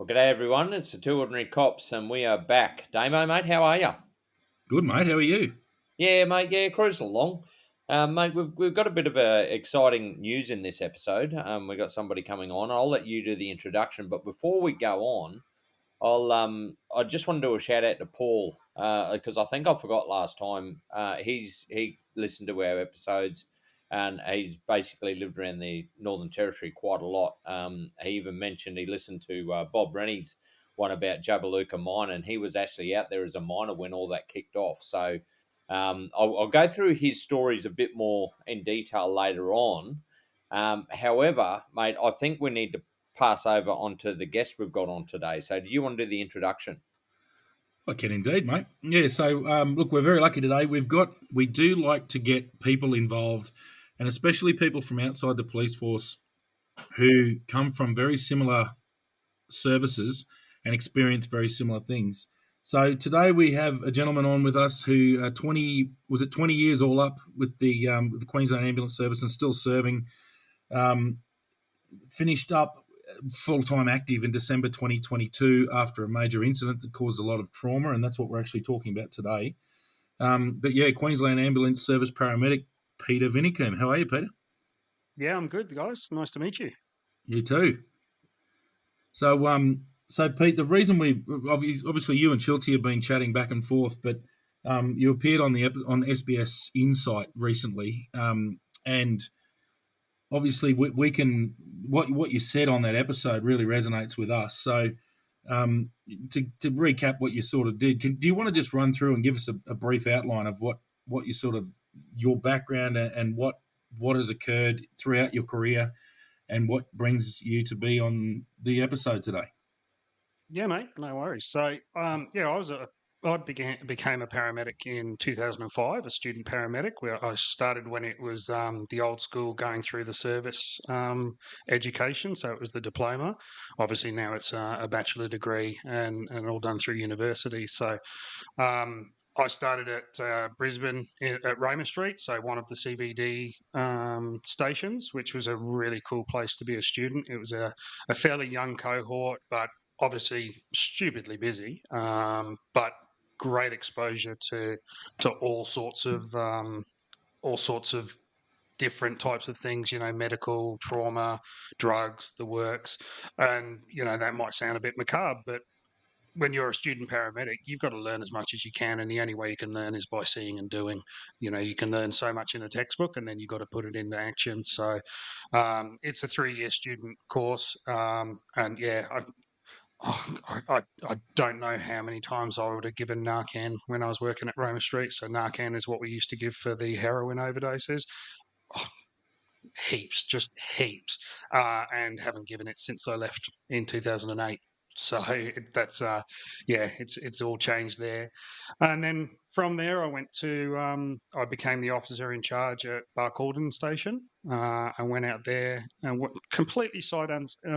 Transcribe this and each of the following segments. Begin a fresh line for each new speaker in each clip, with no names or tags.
Well, g'day everyone. It's the Two Ordinary Cops, and we are back. Damo, mate, how are you?
Good, mate. How are you?
Yeah, mate. Yeah, cruising along, mate. We've got a bit of exciting news in this episode. We got somebody coming on. I'll let you do the introduction, but before we go on, I just want to do a shout out to Paul because I think I forgot last time. He listened to our episodes, and he's basically lived around the Northern Territory quite a lot. He even mentioned he listened to Bob Rennie's one about Jabaluka Mine, and he was actually out there as a miner when all that kicked off. So I'll go through his stories a bit more in detail later on. However, mate, I think we need to pass over onto the guest we've got on today. So, do you want to do the introduction?
I can indeed, mate. Yeah. So, look, we're very lucky today. We do like to get people involved, and especially people from outside the police force who come from very similar services and experience very similar things. So today we have a gentleman on with us who 20 years all up with the Queensland Ambulance Service and still serving. Um, Finished up full-time active in December 2022 after a major incident that caused a lot of trauma, and that's what we're actually talking about today. But yeah, Queensland Ambulance Service Paramedic Peter Vinnicombe. How are you, Peter?
Yeah, I'm good, guys. Nice to meet you.
You too. So Pete, the reason obviously you and Schultzy have been chatting back and forth, but you appeared on SBS Insight recently, and obviously we can what you said on that episode really resonates with us. So to recap what you sort of did, do you want to just run through and give us a brief outline of what you sort of your background and what has occurred throughout your career and what brings you to be on the episode today?
Yeah, mate. No worries. So, I became a paramedic in 2005, a student paramedic. Where I started when it was the old school going through the service education. So it was the diploma. Obviously now it's a bachelor degree and all done through university. So I started at Brisbane at Roma Street, so one of the CBD stations, which was a really cool place to be a student. It was a fairly young cohort, but obviously stupidly busy, but great exposure to all sorts of different types of things, medical, trauma, drugs, the works. And, that might sound a bit macabre, but when you're a student paramedic, you've got to learn as much as you can, and the only way you can learn is by seeing and doing. You can learn so much in a textbook, and then you've got to put it into action. So it's a 3-year student course, and yeah, I don't know how many times I would have given Narcan when I was working at Roma Street. So Narcan is what we used to give for the heroin overdoses. Oh, heaps, just heaps, and haven't given it since I left in 2008. So it's all changed there. And then from there, I became the officer in charge at Barcaldine Station. I went out there and completely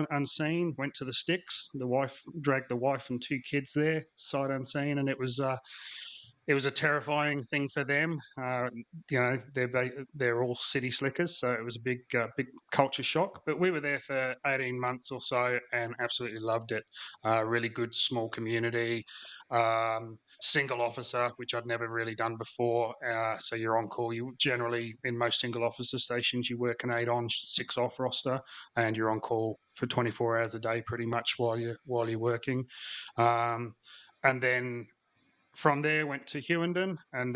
unseen, went to the sticks. The wife dragged the wife and 2 kids there, sight unseen, and it was a terrifying thing for them. They're all city slickers, so it was a big culture shock. But we were there for 18 months or so and absolutely loved it. Really good small community, single officer, which I'd never really done before. So you're on call. You generally in most single officer stations you work an 8 on 6 off roster, and you're on call for 24 hours a day pretty much while you're working. And then from there went to Hewenden, and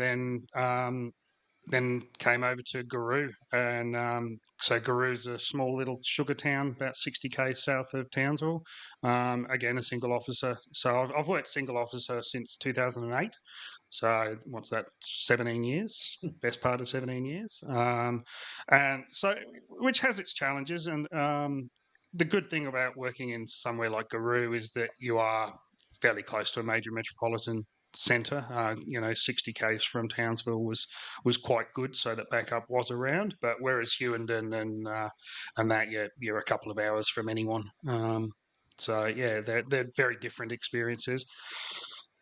then came over to Garoo. And so Garoo's a small little sugar town about 60k south of Townsville. Again, a single officer. So I've worked single officer since 2008. So what's that? 17 years, best part of 17 years. And so, which has its challenges. And the good thing about working in somewhere like Garoo is that you are fairly close to a major metropolitan centre. 60 k's from Townsville was quite good, so that backup was around. But whereas Hewenden and that, you're a couple of hours from anyone. So yeah, they're very different experiences.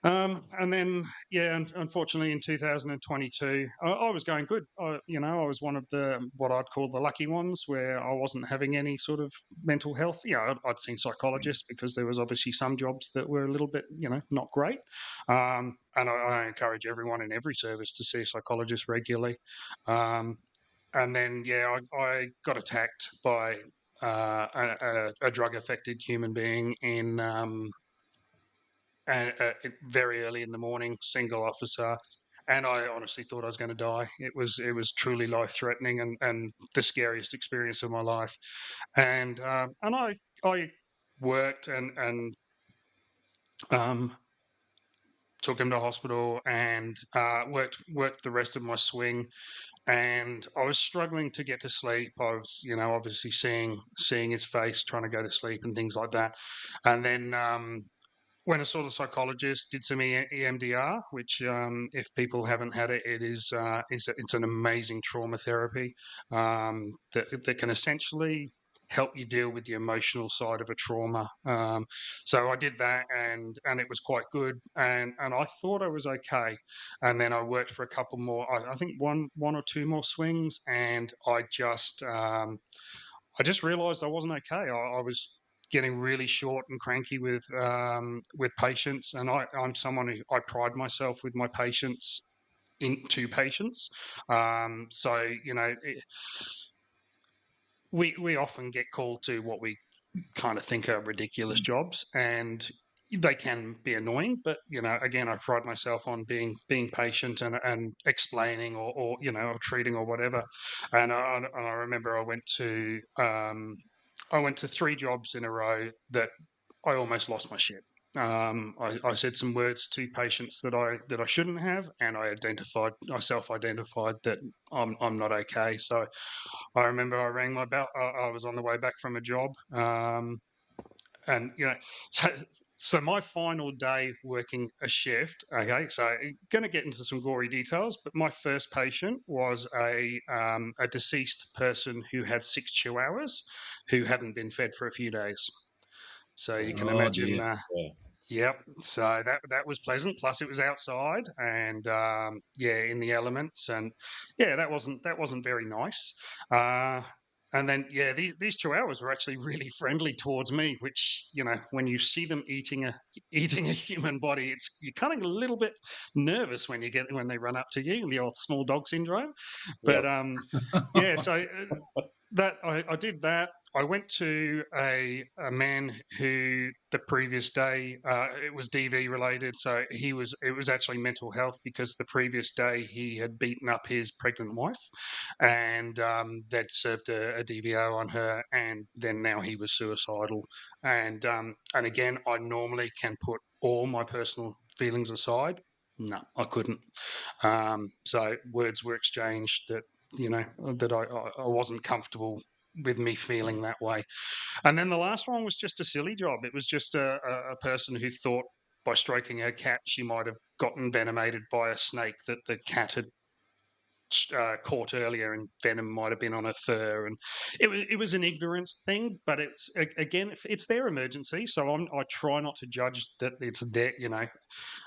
And then, unfortunately, in 2022, I was going good. I was one of the what I'd call the lucky ones, where I wasn't having any sort of mental health. I'd seen psychologists because there was obviously some jobs that were a little bit, not great. And I encourage everyone in every service to see a psychologist regularly. And then, I got attacked by a drug-affected human being in. And very early in the morning, single officer, and I honestly thought I was going to die. It was truly life threatening and the scariest experience of my life. And I worked and um, took him to hospital and worked the rest of my swing. And I was struggling to get to sleep. I was, obviously seeing his face, trying to go to sleep and things like that. And then when I saw the psychologist, did some EMDR, which, if people haven't had it, it's an amazing trauma therapy that can essentially help you deal with the emotional side of a trauma. So I did that, and it was quite good, and I thought I was okay. And then I worked for a couple more, I think one or two more swings, and I just realised I wasn't okay. I was getting really short and cranky with patients, and I'm someone who I pride myself with my patients into patients. So we often get called to what we kind of think are ridiculous jobs, and they can be annoying. But again, I pride myself on being patient and explaining or treating or whatever. And I remember I went to three jobs in a row that I almost lost my shit. I said some words to patients that I shouldn't have, and I self-identified that I'm not okay. So I remember I rang my bell. I was on the way back from a job, and so so my final day working a shift. Okay, so going to get into some gory details, but my first patient was a deceased person who had 6 chihuahuas who hadn't been fed for a few days. So you can
Oh
imagine.
dear.
Yeah.
Yep. So that was pleasant. Plus, it was outside, and in the elements, and that wasn't very nice. Uh, and then these chihuahuas were actually really friendly towards me, which when you see them eating a human body, you're kind of a little bit nervous when they run up to you, the old small dog syndrome. But
Yep.
so that I did that. I went to a man who the previous day, it was DV related, so it was actually mental health, because the previous day he had beaten up his pregnant wife, and they'd served a DVO on her, and then now he was suicidal. And again, I normally can put all my personal feelings aside. No, I couldn't. So words were exchanged that I wasn't comfortable with me feeling that way. And then the last one was just a silly job. It was just a person who thought by stroking her cat she might have gotten venomated by a snake that the cat had caught earlier, and venom might have been on her fur. And it was an ignorance thing, but again, it's their emergency, so I try not to judge that it's their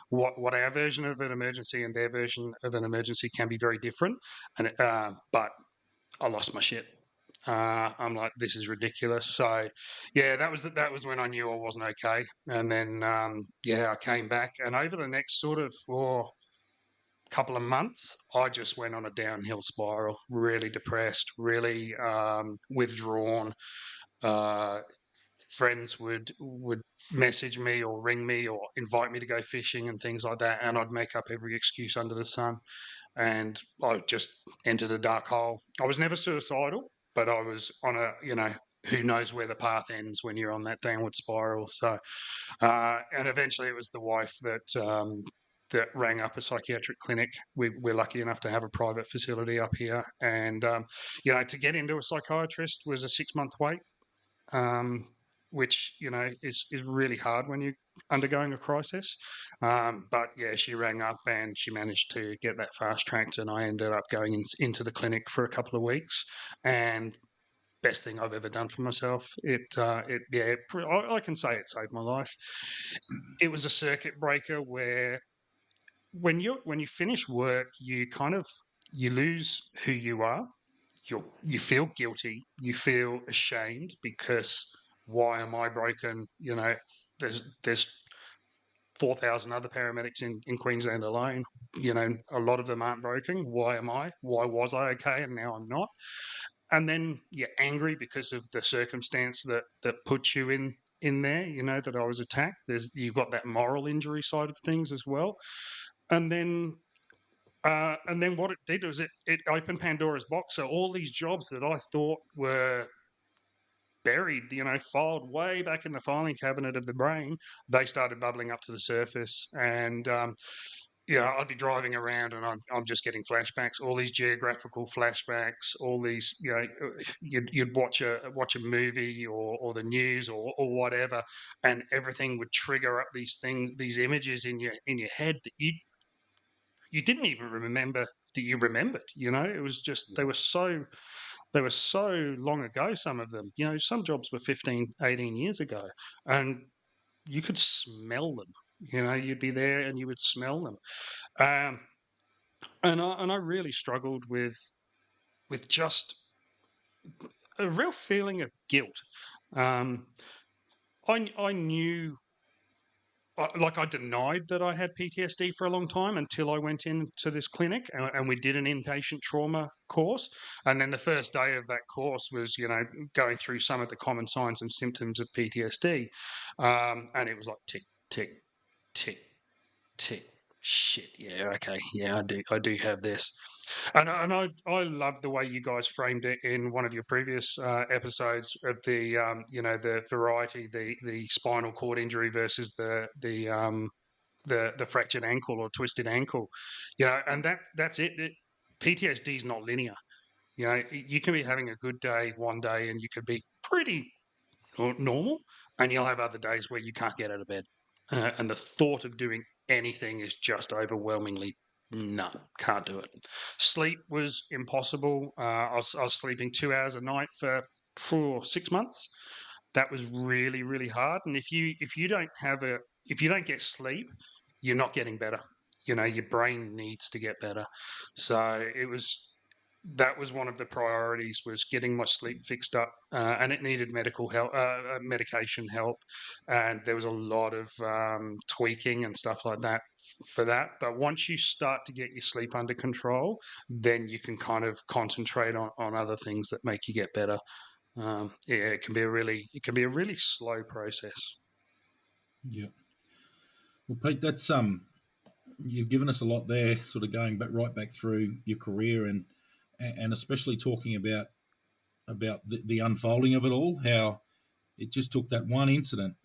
what our version of an emergency and their version of an emergency can be very different. And but I lost my shit. I'm like, this is ridiculous. So, that was when I knew I wasn't okay. And then, I came back, and over the next sort of couple of months, I just went on a downhill spiral. Really depressed, really withdrawn. Uh, Friends would message me or ring me or invite me to go fishing and things like that, and I'd make up every excuse under the sun, and I just entered a dark hole. I was never suicidal, but I was on who knows where the path ends when you're on that downward spiral. So, and eventually it was the wife that rang up a psychiatric clinic. We're lucky enough to have a private facility up here, and to get into a psychiatrist was a 6-month wait. Um, which is really hard when you're undergoing a crisis. But she rang up and she managed to get that fast tracked, and I ended up going into the clinic for a couple of weeks, and best thing I've ever done for myself. I can say it saved my life. It was a circuit breaker where when you finish work, you lose who you are. You feel guilty. You feel ashamed because why am I broken? There's 4,000 other paramedics in Queensland alone. A lot of them aren't broken. Why am I? Why was I okay and now I'm not? And then you're angry because of the circumstance that put you in there. That I was attacked. You've got that moral injury side of things as well. And then what it did was it opened Pandora's box. So all these jobs that I thought were buried, filed way back in the filing cabinet of the brain, they started bubbling up to the surface. And I'd be driving around and I'm just getting flashbacks, all these geographical flashbacks, all these, you'd watch a movie or the news or whatever, and everything would trigger up these images in your head that you didn't even remember that you remembered. It was just they were so long ago. Some of them, some jobs were 15, 18 years ago, and you could smell them. You'd be there and you would smell them. Um, and I really struggled with just a real feeling of guilt. Um, I knew, I denied that I had PTSD for a long time until I went into this clinic and we did an inpatient trauma course. And then the first day of that course was, going through some of the common signs and symptoms of PTSD. And it was like tick, tick, tick, tick. Shit, yeah, okay, yeah, I do have this. And I love the way you guys framed it in one of your previous episodes of the variety, the spinal cord injury versus the fractured ankle or twisted ankle, and that's it. PTSD is not linear. You can be having a good day one day and you could be pretty normal, and you'll have other days where you can't get out of bed, and the thought of doing anything is just overwhelmingly, no, can't do it. Sleep was impossible. I was sleeping 2 hours a night for 6 months. That was really, really hard. And if you don't get sleep, you're not getting better. Your brain needs to get better. So that was one of the priorities, was getting my sleep fixed up, and it needed medical help, medication help, and there was a lot of tweaking and stuff like that for that. But once you start to get your sleep under control, then you can kind of concentrate on other things that make you get better. It can be a really slow process.
Yeah. Well, Pete, that's you've given us a lot there, sort of going back right back through your career, and especially talking about the unfolding of it all, how it just took that one incident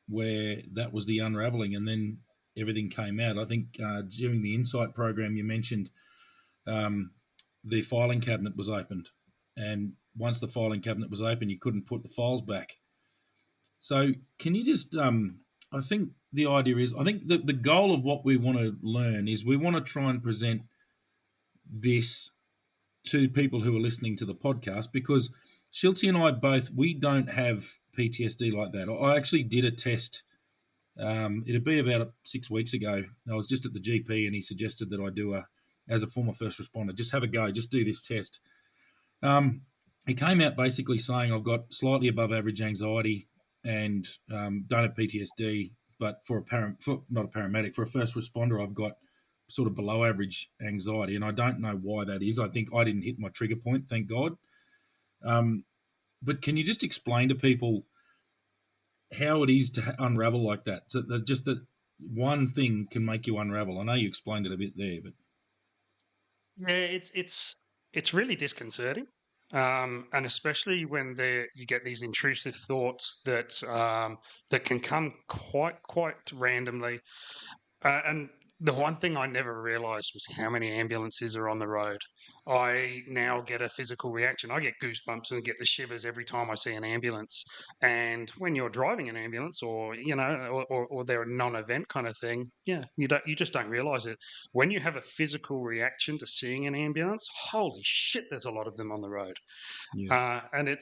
where that was the unraveling, and then everything came out. I think during the Insight program you mentioned the filing cabinet was opened, and once the filing cabinet was open, you couldn't put the files back. So can you just I think the idea is, I think the goal of what we want to learn is we want to try and present this to people who are listening to the podcast, because Schultzy and I both, we don't have PTSD like that. I actually did a test. It'd be about 6 weeks ago. I was just at the GP and he suggested that I do as a former first responder, just have a go, just do this test. It came out basically saying I've got slightly above average anxiety and don't have PTSD, but for not a paramedic, for a first responder, I've got sort of below average anxiety, and I don't know why that is. I think I didn't hit my trigger point, thank God. But can you just explain to people how it is to unravel like that? So that just that one thing can make you unravel. I know you explained it a bit there, but
Yeah, it's really disconcerting, and especially when you get these intrusive thoughts that can come quite randomly, and the one thing I never realised was how many ambulances are on the road. I now get a physical reaction. I get goosebumps and get the shivers every time I see an ambulance. And when you're driving an ambulance, or or they're a non-event kind of thing, you just don't realise it. When you have a physical reaction to seeing an ambulance, holy shit, there's a lot of them on the road.
Yeah.
And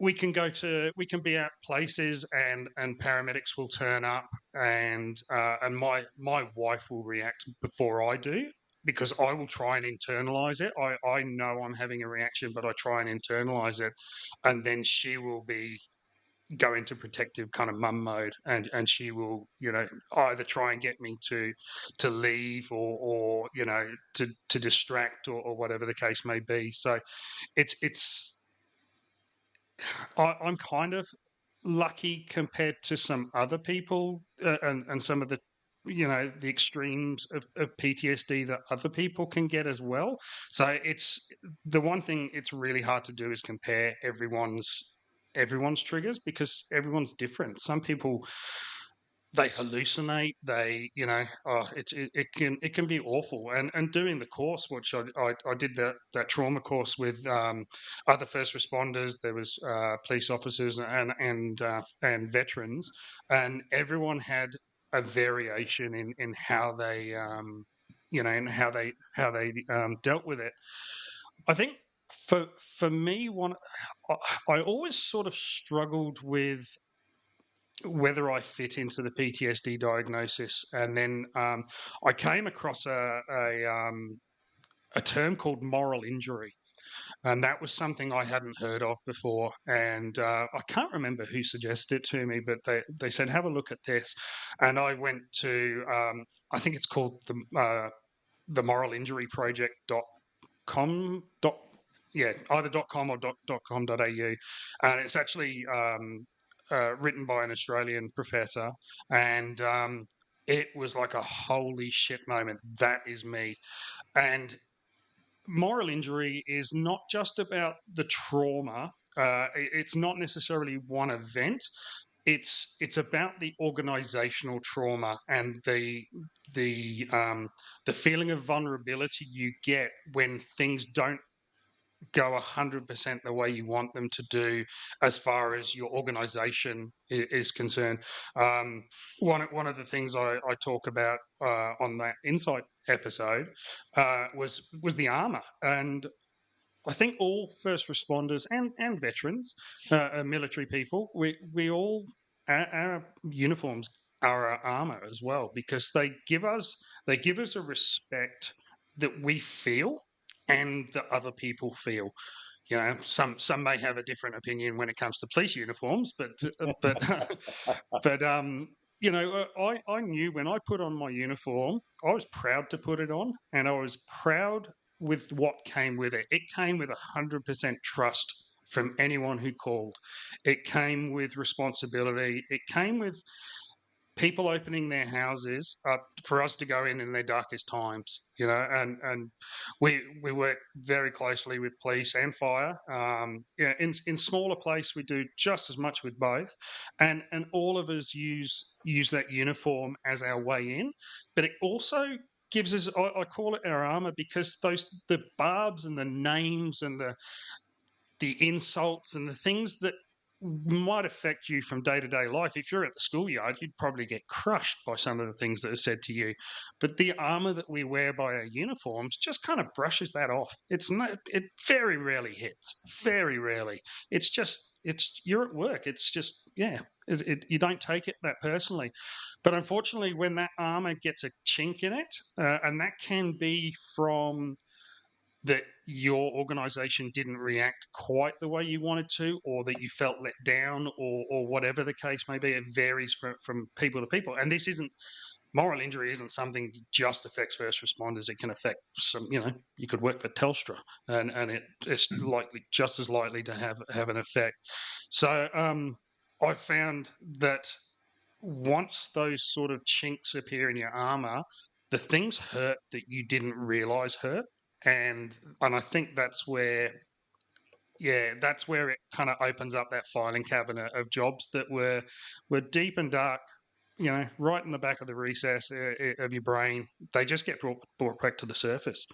we can be at places, and paramedics will turn up, and my wife will react before I do, because I will try and internalize it. I know I'm having a reaction, but I try and internalize it, and then she will go into protective kind of mum mode, and she will either try and get me to leave, or to distract, or whatever the case may be. So it's I'm kind of lucky compared to some other people, and some of the extremes of PTSD that other people can get as well. So it's the one thing it's really hard to do is compare everyone's triggers, because everyone's different. Some people, they hallucinate, it can be awful. And doing the course, which I did that trauma course with other first responders. There was police officers and veterans, and everyone had a variation in how they dealt with it. I think for me, I always sort of struggled with whether I fit into the PTSD diagnosis. And then I came across a term called moral injury. And that was something I hadn't heard of before. And I can't remember who suggested it to me, but they said, have a look at this. And I went to, I think it's called the Moral Injury Project.com. Yeah, either .com or .com.au. And it's actually written by an Australian professor. And it was like a holy shit moment. That is me. And moral injury is not just about the trauma. It's not necessarily one event. It's about the organizational trauma, and the feeling of vulnerability you get when things don't go 100% the way you want them to do, as far as your organization is concerned. One of the things I talk about on that Insight episode was the Armour. And I think all first responders and veterans, military people, we all, our uniforms are our armor as well, because they give us a respect that we feel and that other people feel. Some may have a different opinion when it comes to police uniforms, but but I knew when I put on my uniform, I was proud to put it on, and I was proud with what came with it. It came with 100% trust from anyone who called. It came with responsibility. It came with people opening their houses up for us to go in their darkest times, and we work very closely with police and fire. In smaller place, we do just as much with both, and all of us use that uniform as our way in, but it also gives us, I call it our armor, because the barbs and the names and the insults and the things that might affect you from day-to-day life. If you're at the schoolyard, you'd probably get crushed by some of the things that are said to you. But the armor that we wear by our uniforms just kind of brushes that off. It very rarely hits. Very rarely. You're at work. It's just, you don't take it that personally. But unfortunately, when that armor gets a chink in it, and that can be from that your organization didn't react quite the way you wanted to, or that you felt let down, or whatever the case may be. It varies from people to people. And this isn't, moral injury isn't something that just affects first responders. It can affect you could work for Telstra, and it's likely, just as likely to have an effect. So I found that once those sort of chinks appear in your armor, the things hurt that you didn't realize hurt. And I think that's where it kind of opens up that filing cabinet of jobs that were deep and dark right in the back of the recess of your brain. They just get brought back to the surface.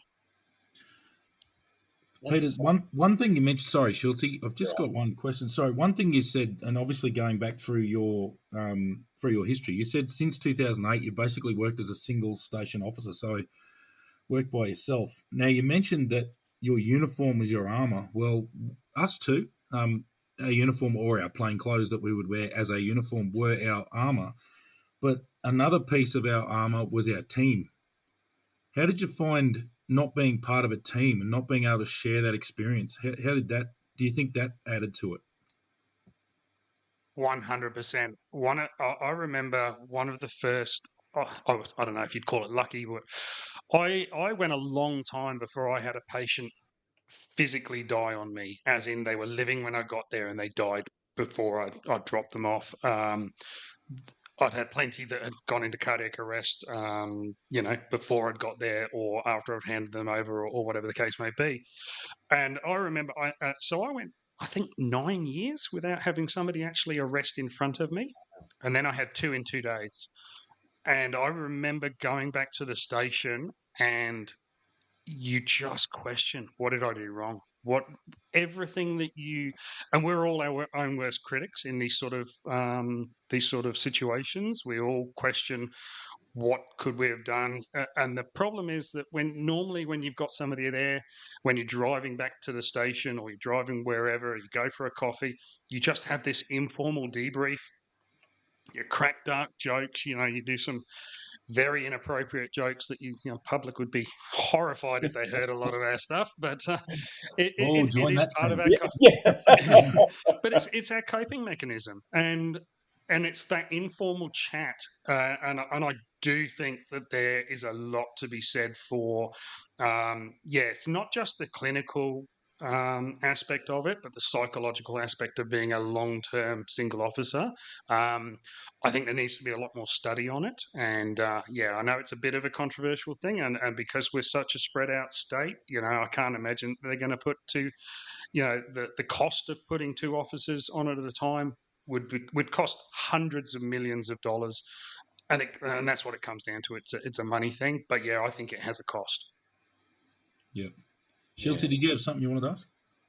Peter,
That's
one thing you mentioned. Sorry, Schultzy, I've just
right.
got one question. Sorry, one thing you said, and obviously going back through your history, you said since 2008 you basically worked as a single station officer, so worked by yourself. Now you mentioned that your uniform was your armor. Well, us too. Our uniform or our plain clothes that we would wear as a uniform were our armor. But another piece of our armor was our team. How did you find not being part of a team and not being able to share that experience? How did that? Do you think that added to it?
100%. I remember one of the first. I don't know if you'd call it lucky, but I went a long time before I had a patient physically die on me, as in they were living when I got there and they died before I dropped them off. I'd had plenty that had gone into cardiac arrest, before I'd got there or after I'd handed them over or whatever the case may be. And I remember, so I went, I think 9 years without having somebody actually arrest in front of me. And then I had two in 2 days. And I remember going back to the station and you just question, what did I do wrong? Everything that and we're all our own worst critics in these sort of situations. We all question what could we have done. And the problem is that when you've got somebody there, when you're driving back to the station or you're driving wherever, you go for a coffee, you just have this informal debrief. You crack dark jokes, you do some very inappropriate jokes that public would be horrified if they heard a lot of our stuff. But
Oh,
it
join
is
that
part of
team.
our,
Yeah.
but it's our coping mechanism, and it's that informal chat, and I do think that there is a lot to be said for, it's not just the clinical aspect of it, but the psychological aspect of being a long-term single officer. I think there needs to be a lot more study on it. And I know it's a bit of a controversial thing. And because we're such a spread out state, I can't imagine they're going to put the cost of putting two officers on it at a time would cost hundreds of millions of dollars. And that's what it comes down to. It's a money thing. But yeah, I think it has a cost.
Yeah.
Yeah.
Schultzy, did you have something you wanted to ask?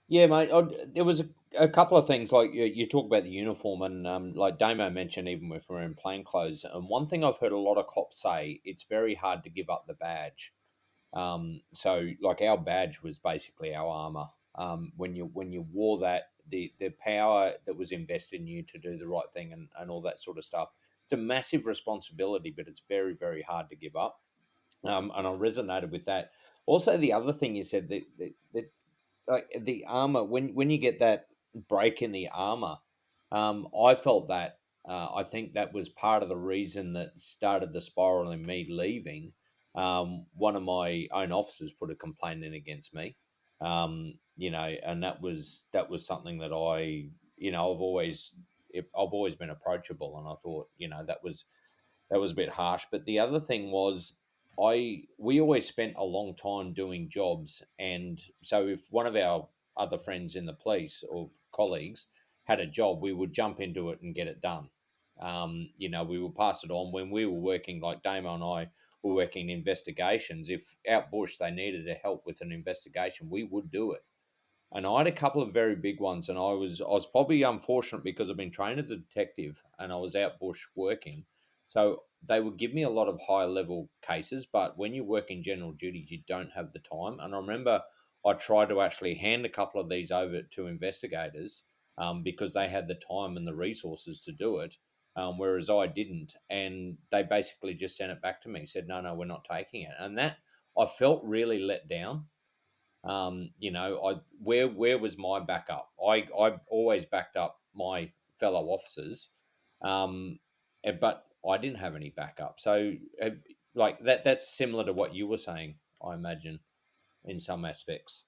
Yeah, mate. There was a couple of things like you talk about the uniform, and like Damo mentioned, even if we're in plain clothes. And one thing I've heard a lot of cops say, it's very hard to give up the badge. So like our badge was basically our armor. When you wore that, the power that was invested in you to do the right thing and all that sort of stuff. It's a massive responsibility, but it's very, very hard to give up. And I resonated with that. Also, the other thing you said that like the armor when you get that break in the armor, I felt that I think that was part of the reason that started the spiral in me leaving. One of my own officers put a complaint in against me, and that was something that I've always been approachable, and I thought that was a bit harsh. But the other thing was, we always spent a long time doing jobs, and so if one of our other friends in the police or colleagues had a job, we would jump into it and get it done. We would pass it on when we were working, like Damo and I were working investigations. If out bush they needed a help with an investigation, we would do it. And I had a couple of very big ones, and I was probably unfortunate because I've been trained as a detective and I was out bush working. So they would give me a lot of high level cases, but when you work in general duties, you don't have the time. And I remember I tried to actually hand a couple of these over to investigators, because they had the time and the resources to do it, whereas I didn't. And they basically just sent it back to me, said, no, we're not taking it. And that I felt really let down. Where was my backup? I always backed up my fellow officers, but I didn't have any backup. So, like that's similar to what you were saying, I imagine, in some aspects.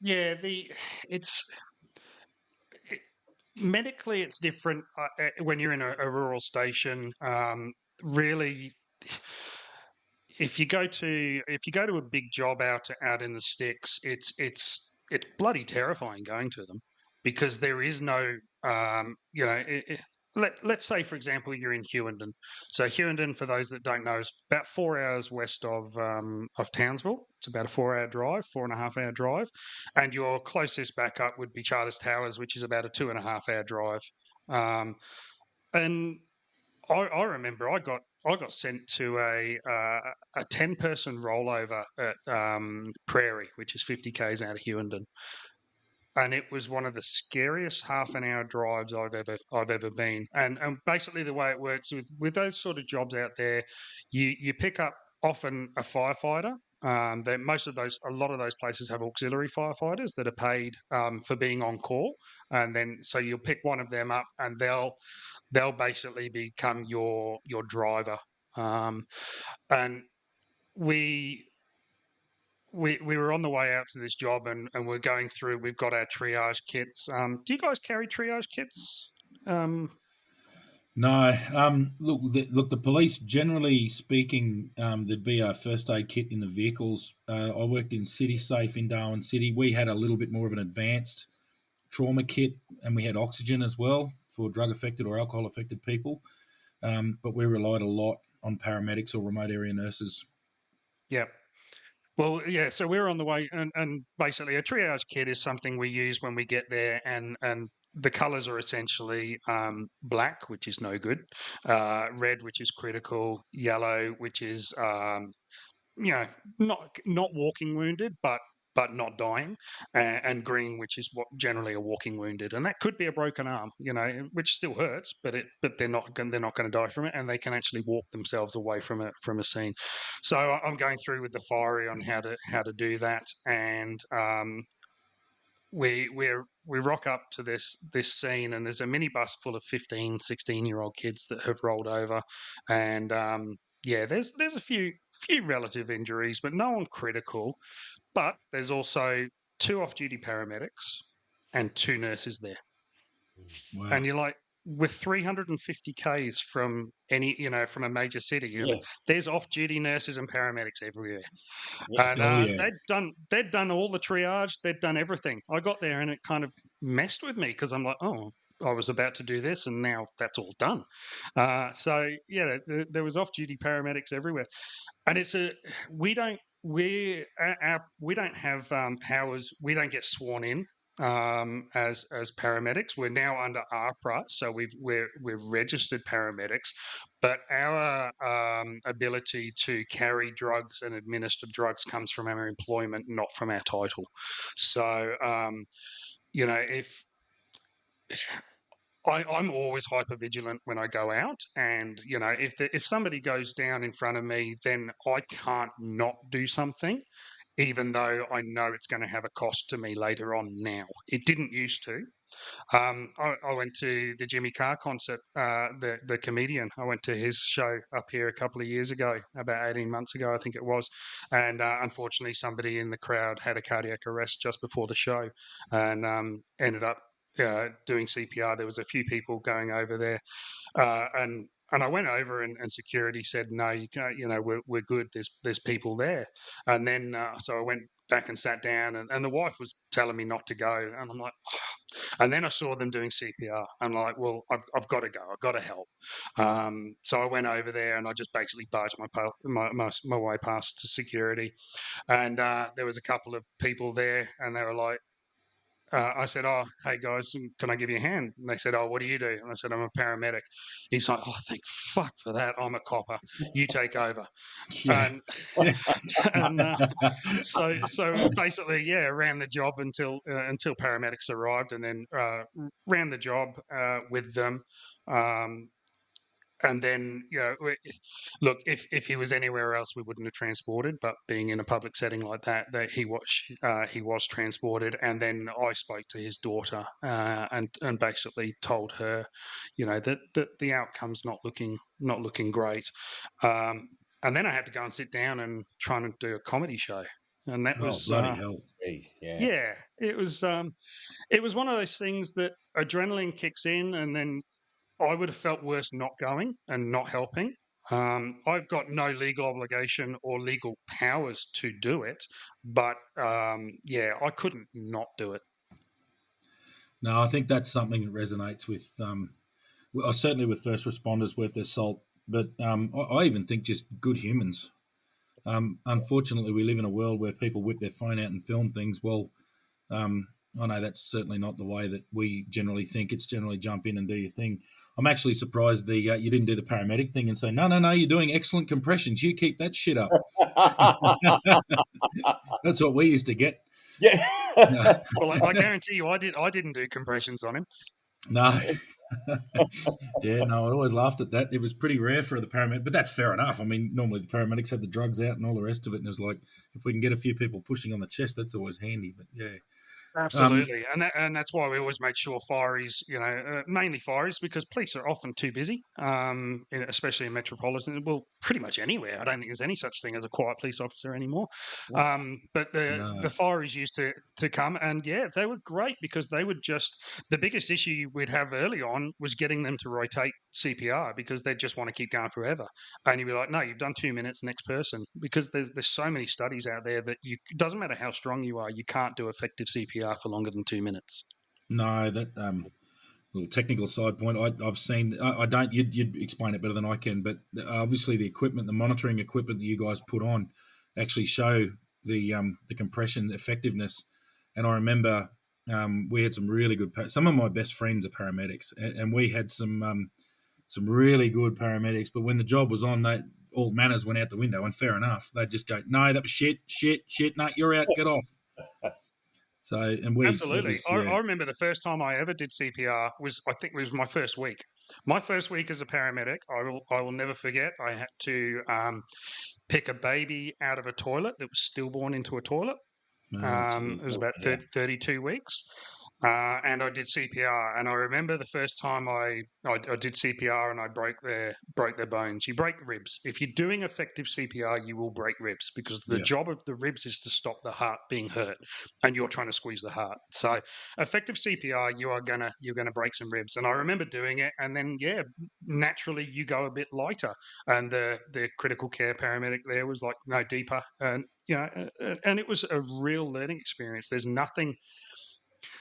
Yeah, it's it, medically it's different when you're in a rural station. Really, if you go to a big job out in the sticks, it's bloody terrifying going to them because there is no let's say, for example, you're in Hewenden. So Hewenden, for those that don't know, is about 4 hours west of Townsville. It's about a 4 hour drive, 4.5 hour drive, and your closest backup would be Charters Towers, which is about a 2.5 hour drive. And I remember I got sent to a 10-person rollover at Prairie, which is 50 k's out of Hewenden, and it was one of the scariest half an hour drives I've ever been. And basically the way it works with those sort of jobs out there, you pick up often a firefighter. That a lot of those places have auxiliary firefighters that are paid for being on call, and then so you'll pick one of them up, and they'll basically become your driver. And we we were on the way out to this job, and we're going through. We've got our triage kits. Do you guys carry triage kits?
No, look. The police, generally speaking, there'd be a first aid kit in the vehicles. I worked in City Safe in Darwin City. We had a little bit more of an advanced trauma kit, and we had oxygen as well for drug affected or alcohol affected people. But we relied a lot on paramedics or remote area nurses.
Yeah. Well, yeah. So we're on the way, and basically a triage kit is something we use when we get there, and the colours are essentially black, which is no good, red, which is critical, yellow, which is not walking wounded, but not dying, and green, which is what generally a walking wounded, and that could be a broken arm, which still hurts, but they're not going to die from it, and they can actually walk themselves away from a scene. So I'm going through with the fiery on how to do that, and we rock up to this scene, and there's a minibus full of 15, 16-year-old kids that have rolled over, and yeah, there's a few relative injuries, but no one critical. But there's also 2 off-duty paramedics and 2 nurses there,
Wow.
and you're like, with 350 k's from from a major city, there's off-duty nurses and paramedics everywhere.
Yeah.
And
Oh yeah.
they'd done all the triage, they'd done everything. I got there and it kind of messed with me because I'm like, oh, I was about to do this and now that's all done. So yeah, there was off-duty paramedics everywhere, and we don't we don't have powers. We don't get sworn in as paramedics. We're now under ARPRA, so we're registered paramedics, but our ability to carry drugs and administer drugs comes from our employment, not from our title. So if I'm always hyper vigilant when I go out, and if somebody goes down in front of me, then I can't not do something, even though I know it's going to have a cost to me later on. Now, it didn't used to. I went to the Jimmy Carr concert, the comedian. I went to his show up here a couple of years ago, about 18 months ago, I think it was. And unfortunately, somebody in the crowd had a cardiac arrest just before the show, and ended up doing CPR. There was a few people going over there, and I went over, and security said, no, you can't, we're good. There's people there. And then, so I went back and sat down, and the wife was telling me not to go. And I'm like, oh. And then I saw them doing CPR. And like, well, I've got to go. I've got to help. So I went over there, and I just basically barged my way past to security. And there was a couple of people there, and they were like, I said, oh, hey guys, can I give you a hand? And they said, oh, what do you do? And I said, I'm a paramedic. He's like, oh, thank fuck for that. I'm a copper. You take over.
Yeah.
And so basically, yeah, ran the job until paramedics arrived, and then ran the job with them. And then, look, if he was anywhere else, we wouldn't have transported. But being in a public setting like that he was transported. And then I spoke to his daughter and basically told her, that the outcome's not looking great. And then I had to go and sit down and try and do a comedy show, and that
Oh
was
bloody hell.
Jeez, yeah.
yeah, it was one of those things that adrenaline kicks in, and then I would have felt worse not going and not helping. I've got no legal obligation or legal powers to do it, but yeah, I couldn't not do it.
No, I think that's something that resonates with Well, certainly with first responders worth their salt, but I even think just good humans. Unfortunately, we live in a world where people whip their phone out and film things. Well, I know that's certainly not the way that we generally think. It's generally jump in and do your thing. I'm actually surprised you didn't do the paramedic thing and say, no, you're doing excellent compressions. You keep that shit up. That's what we used to get.
Yeah.
Well, I guarantee you, I didn't do compressions on him.
No. Yeah, no, I always laughed at that. It was pretty rare for the paramedic, but that's fair enough. I mean, normally the paramedics had the drugs out and all the rest of it, and it was like, if we can get a few people pushing on the chest, that's always handy. But yeah,
Absolutely, and that's why we always made sure fireys, mainly fireys, because police are often too busy, especially in metropolitan. Well, pretty much anywhere. I don't think there's any such thing as a quiet police officer anymore. But the fireys used to come, and yeah, they were great because they would just. The biggest issue we'd have early on was getting them to rotate CPR because they'd just want to keep going forever, and you'd be like, no, you've done 2 minutes, next person, because there's so many studies out there that it doesn't matter how strong you are, you can't do effective CPR for longer than 2 minutes.
No, that little technical side point I've seen. I don't. You'd explain it better than I can, but obviously the equipment, the monitoring equipment that you guys put on, actually show the compression effectiveness. And I remember we had some really good. Some of my best friends are paramedics, and we had some really good paramedics. But when the job was on, all manners went out the window, and fair enough. They'd just go, "No, that was shit. No, you're out. Get off." So, and
absolutely. I remember the first time I ever did CPR I think it was my first week. My first week as a paramedic, I will never forget. I had to pick a baby out of a toilet that was stillborn into a toilet. It was about 32 weeks. And I did CPR, and I remember the first time I did CPR and I broke their bones. You break ribs. If you're doing effective CPR, you will break ribs because the job of the ribs is to stop the heart being hurt, and you're trying to squeeze the heart. So, effective CPR, you're gonna break some ribs. And I remember doing it, and then naturally you go a bit lighter, and the critical care paramedic there was like no deeper, and and it was a real learning experience. There's nothing.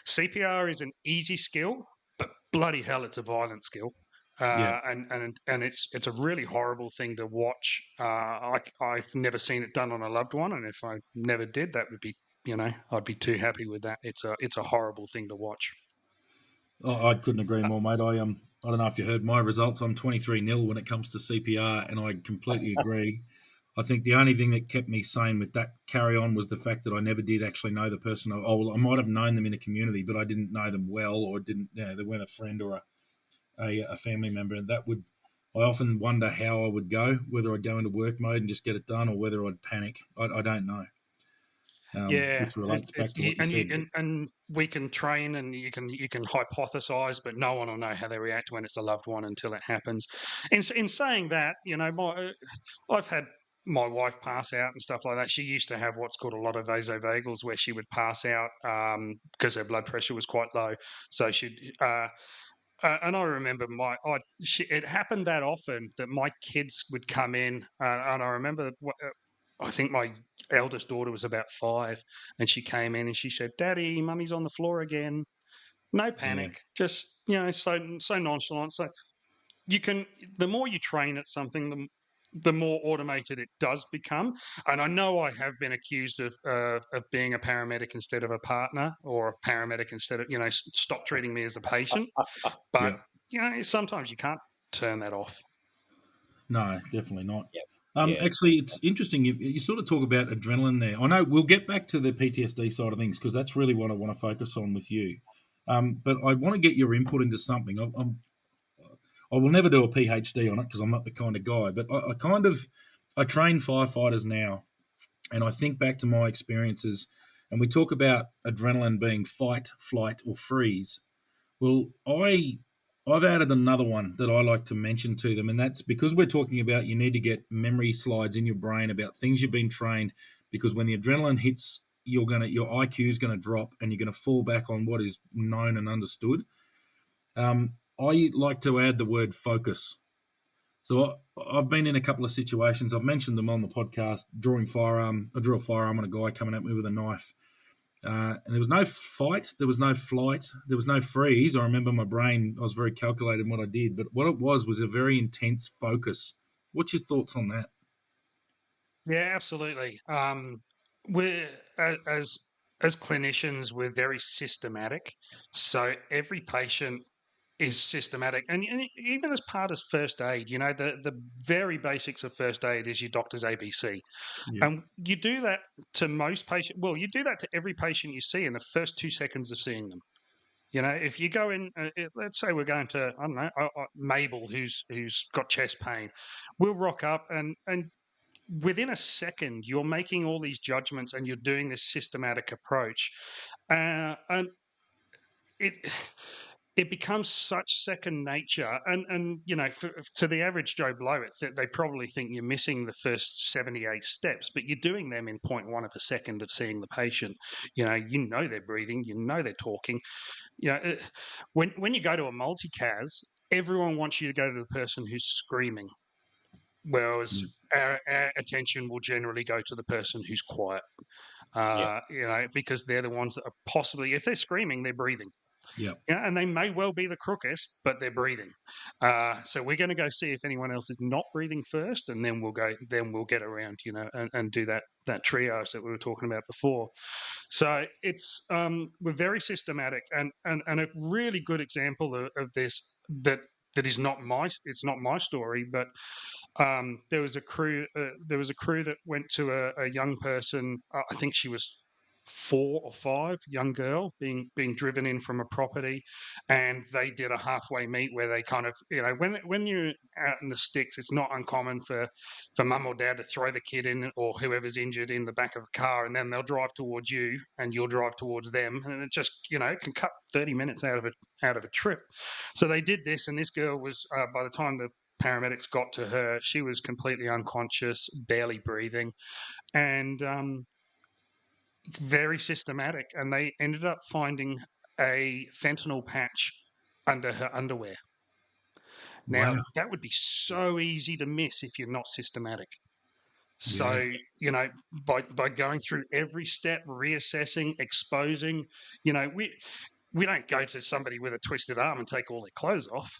CPR is an easy skill, but bloody hell, it's a violent skill. And it's a really horrible thing to watch. I've never seen it done on a loved one, and if I never did, that would be, I'd be too happy with that. It's a horrible thing to watch.
Oh, I couldn't agree more, mate. I don't know if you heard my results. I'm 23-0 when it comes to CPR, and I completely agree. I think the only thing that kept me sane with that carry on was the fact that I never did actually know the person. I might have known them in a community, but I didn't know them well, or didn't. They weren't a friend or a family member, and I often wonder how I would go, whether I'd go into work mode and just get it done, or whether I'd panic. I don't know. Which relates back to what you said.
And we can train, and you can hypothesize, but no one will know how they react when it's a loved one until it happens. In saying that, I've had my wife pass out and stuff like that. She used to have what's called a lot of vasovagals, where she would pass out because her blood pressure was quite low. So she'd. And I remember it happened that often that my kids would come in, and I remember I think my eldest daughter was about 5, and she came in and she said, "Daddy, Mummy's on the floor again." No panic, just so nonchalant. So the more you train at something, the more automated it does become. And I know I have been accused of being a paramedic instead of a partner, or a paramedic instead of stop treating me as a patient. But sometimes you can't turn that off.
No, definitely not.
Yep.
Actually, it's interesting. You sort of talk about adrenaline there. I know we'll get back to the PTSD side of things because that's really what I want to focus on with you. But I want to get your input into something. I will never do a PhD on it because I'm not the kind of guy. But I train firefighters now, and I think back to my experiences, and we talk about adrenaline being fight, flight, or freeze. Well, I've added another one that I like to mention to them, and that's because we're talking about you need to get memory slides in your brain about things you've been trained, because when the adrenaline hits, your IQ is going to drop, and you're going to fall back on what is known and understood. I like to add the word focus. So I've been in a couple of situations. I've mentioned them on the podcast. I drew a firearm on a guy coming at me with a knife, And there was no fight, there was no flight, there was no freeze. I remember my brain, I was very calculated in what I did, but what it was a very intense focus. What's your thoughts on that?
Yeah, absolutely. We're as as clinicians, we're very systematic. So every patient is systematic, and even as part of first aid, the very basics of first aid is your doctor's ABC,
Yeah,
and you do that to most patients. Well, you do that to every patient you see in the first 2 seconds of seeing them. If you go in, let's say we're going to, I don't know, Mabel, who's got chest pain, we'll rock up and within a second, you're making all these judgments and you're doing this systematic approach, and it it becomes such second nature. And to the average Joe Blow, they probably think you're missing the first 78 steps, but you're doing them in point one of a second of seeing the patient. They're breathing, they're talking. When you go to a multicas, everyone wants you to go to the person who's screaming, whereas
yeah,
our attention will generally go to the person who's quiet.
Yeah.
Because they're the ones that are possibly, if they're screaming, they're breathing.
yeah,
And they may well be the crookest, but they're breathing. So we're going to go see if anyone else is not breathing first, and then we'll get around, and do that triage that we were talking about before. So we're very systematic, and a really good example of this that is not my story, but there was a crew. There was a crew that went to a young person. I think she was 4 or 5, young girl being driven in from a property, and they did a halfway meet where they kind of, when you're out in the sticks, it's not uncommon for mum or dad to throw the kid in or whoever's injured in the back of a car, and then they'll drive towards you and you'll drive towards them, and it just it can cut 30 minutes out of a trip. So they did this, and this girl was, by the time the paramedics got to her, she was completely unconscious, barely breathing, and very systematic. And they ended up finding a fentanyl patch under her underwear. Now,
wow,
that would be so easy to miss if you're not systematic.
yeah,
So, by going through every step, reassessing, exposing, we don't go to somebody with a twisted arm and take all their clothes off.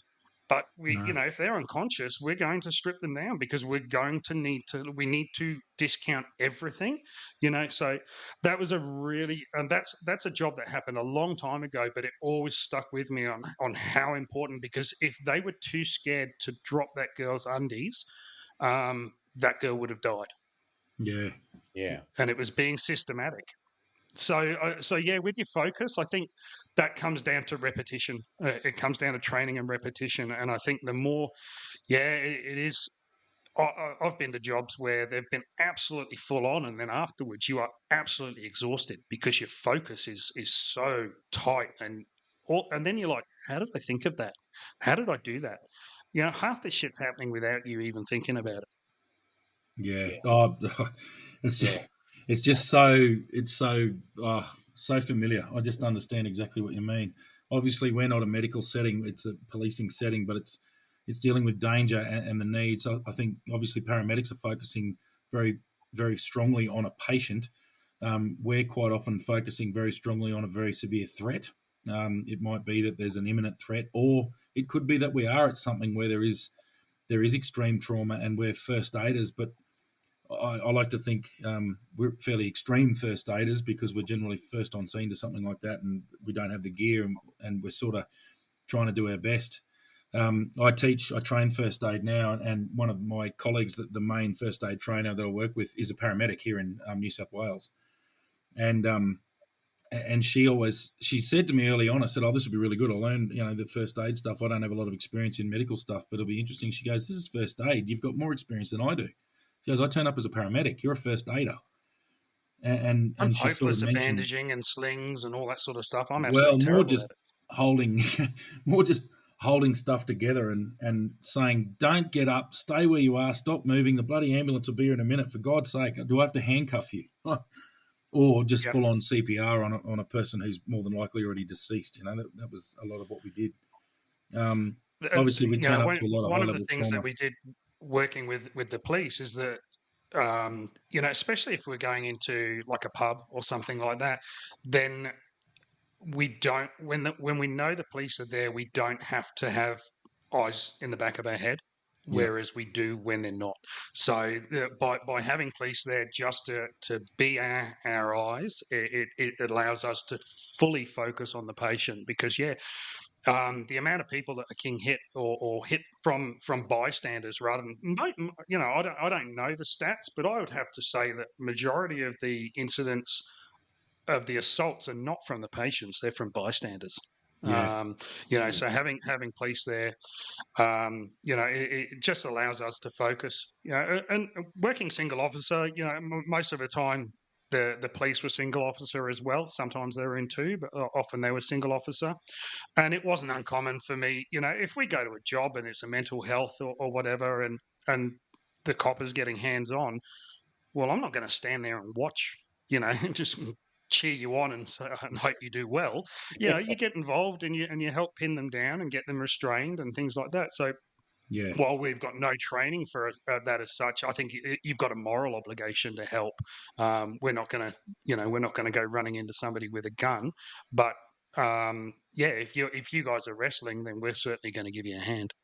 But
no,
if they're unconscious, we're going to strip them down because we need to discount everything, So that was and that's a job that happened a long time ago, but it always stuck with me on how important, because if they were too scared to drop that girl's undies, that girl would have died.
yeah,
Yeah.
And it was being systematic. So yeah, with your focus, I think that comes down to repetition. It comes down to training and repetition, and I think the more, yeah, it is. I've been to jobs where they've been absolutely full on, and then afterwards you are absolutely exhausted because your focus is so tight, and then you're like, how did I think of that? How did I do that? Half this shit's happening without you even thinking about it.
yeah.
Yeah.
Oh, it's just,
Yeah.
so familiar. I just understand exactly what you mean. Obviously, we're not a medical setting; it's a policing setting, but it's dealing with danger and the needs. I think obviously paramedics are focusing very very strongly on a patient. We're quite often focusing very strongly on a very severe threat. It might be that there's an imminent threat, or it could be that we are at something where there is extreme trauma and we're first aiders. But I like to think we're fairly extreme first aiders because we're generally first on scene to something like that, and we don't have the gear, and we're sort of trying to do our best. I train first aid now, and one of my colleagues, the main first aid trainer that I work with, is a paramedic here in New South Wales, and she said to me early on, I said, "Oh, this will be really good. I learned, the first aid stuff. I don't have a lot of experience in medical stuff, but it'll be interesting." She goes, "This is first aid. You've got more experience than I do." She goes, "I turn up as a paramedic. You're a first aider."
I'm
And she sort of
hopeless at
mentioned,
bandaging and slings and all that sort of stuff. I'm
well,
absolutely
more
terrible at
just
it.
holding, more just holding stuff together and saying, "Don't get up, stay where you are, stop moving. The bloody ambulance will be here in a minute. For God's sake, do I have to handcuff you?" Or just
Yep.
full on CPR on a person who's more than likely already deceased. That was a lot of what we did. Um, Obviously, we turn up to a lot of high
One of the
level
things that
trauma.
we did working with the police is that especially if we're going into like a pub or something like that, then we don't when we know the police are there, we don't have to have eyes in the back of our head,
Yeah,
whereas we do when they're not. So by having police there just to be our eyes, it allows us to fully focus on the patient, because the amount of people that are getting hit or hit from bystanders rather than, I don't know the stats, but I would have to say that majority of the incidents of the assaults are not from the patients; they're from bystanders.
yeah,
So having police there, it just allows us to focus. And working single officer, most of the time the police were single officer as well. Sometimes they were in two, but often they were single officer. And it wasn't uncommon for me, if we go to a job and it's a mental health or whatever, and the cop is getting hands on, well, I'm not going to stand there and watch, just cheer you on and hope you do well. You get involved and you help pin them down and get them restrained and things like that. So
yeah.
while we've got no training for that as such, I think you've got a moral obligation to help. We're not going to go running into somebody with a gun, but if you guys are wrestling, then we're certainly going to give you a hand.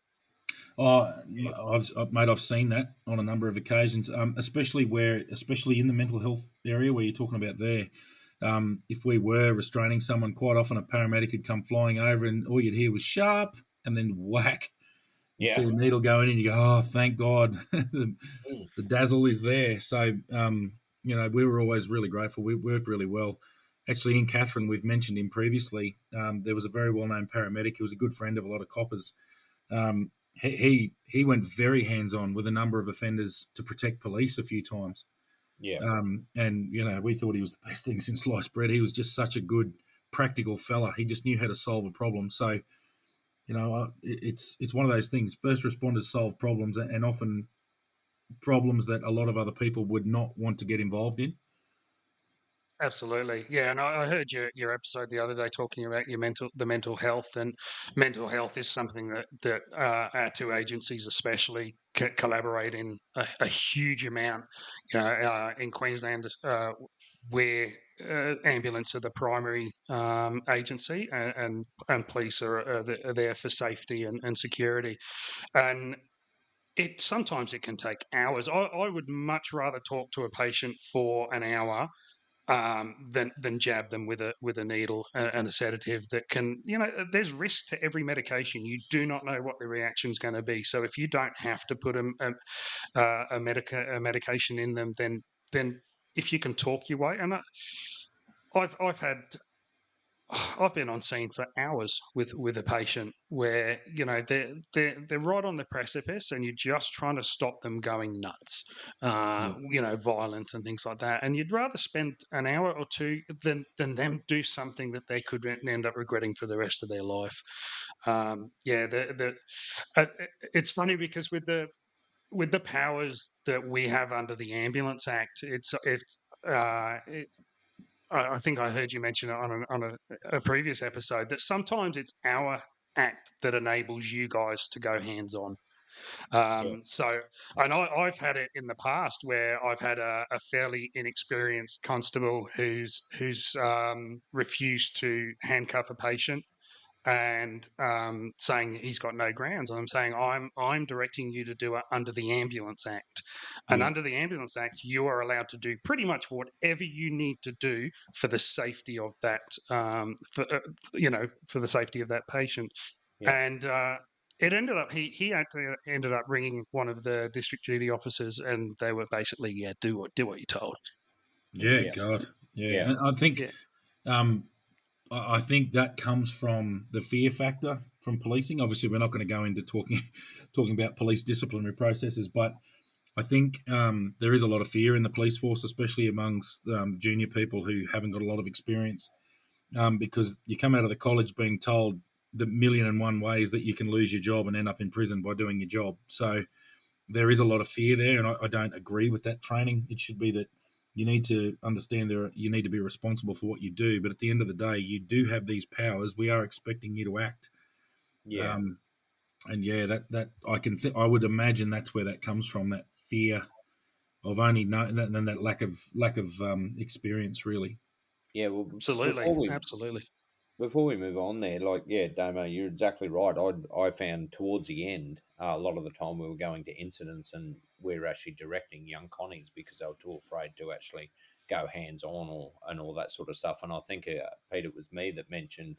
Oh, mate, I've seen that on a number of occasions, especially in the mental health area where you're talking about there. If we were restraining someone, quite often a paramedic would come flying over, and all you'd hear was sharp, and then whack. You see
Yeah.
the needle going in, you go, oh, thank God, the
Mm.
dazzle is there. So, we were always really grateful. We worked really well. Actually, in Catherine, we've mentioned him previously. There was a very well-known paramedic. He was a good friend of a lot of coppers. He went very hands on with a number of offenders to protect police a few times.
Yeah.
And we thought he was the best thing since sliced bread. He was just such a good, practical fella. He just knew how to solve a problem. So it's one of those things. First responders solve problems, and often problems that a lot of other people would not want to get involved in.
Absolutely, yeah. And I heard your episode the other day talking about the mental health, and mental health is something that our two agencies especially collaborate in a huge amount. In Queensland, where ambulance are the primary agency, and police are there for safety and security, and sometimes it can take hours. I would much rather talk to a patient for an hour than jab them with a needle and a sedative that can, there's risk to every medication. You do not know what the reaction is going to be. So if you don't have to put a medication in them, then if you can talk your way. And I've been on scene for hours with a patient where they're right on the precipice, and you're just trying to stop them going nuts,
Yeah,
violent and things like that. And you'd rather spend an hour or two than them do something that they could end up regretting for the rest of their life. Uh, it's funny because with the powers that we have under the Ambulance Act, I think I heard you mention it on a previous episode, that sometimes it's our act that enables you guys to go hands on.
Yeah.
And I've had it in the past where I've had a fairly inexperienced constable who's refused to handcuff a patient, and saying he's got no grounds. And I'm saying I'm directing you to do it under the Ambulance Act, and
yeah,
under the Ambulance Act, you are allowed to do pretty much whatever you need to do for the safety of that, for the safety of that patient.
Yeah.
And it ended up he actually ended up ringing one of the district duty officers, and they were basically, yeah, do what you're told.
yeah.
Yeah.
God, yeah.
Yeah.
And I think,
Yeah,
um, I think that comes from the fear factor from policing. Obviously, we're not going to go into talking about police disciplinary processes, but I think there is a lot of fear in the police force, especially amongst junior people who haven't got a lot of experience, because you come out of the college being told the million and one ways that you can lose your job and end up in prison by doing your job. So there is a lot of fear there, and I don't agree with that training. It should be that you need to understand you need to be responsible for what you do, but at the end of the day, you do have these powers. We are expecting you to act,
Yeah.
um, and yeah, that I would imagine that's where that comes from. That fear of only knowing that, and that lack of experience, really.
Yeah, well,
Absolutely, absolutely.
before we move on there, like, yeah, Damo, you're exactly right. I found towards the end, a lot of the time we were going to incidents and we're actually directing young Connies because they were too afraid to actually go hands on or and all that sort of stuff. And I think, Peter, it was me that mentioned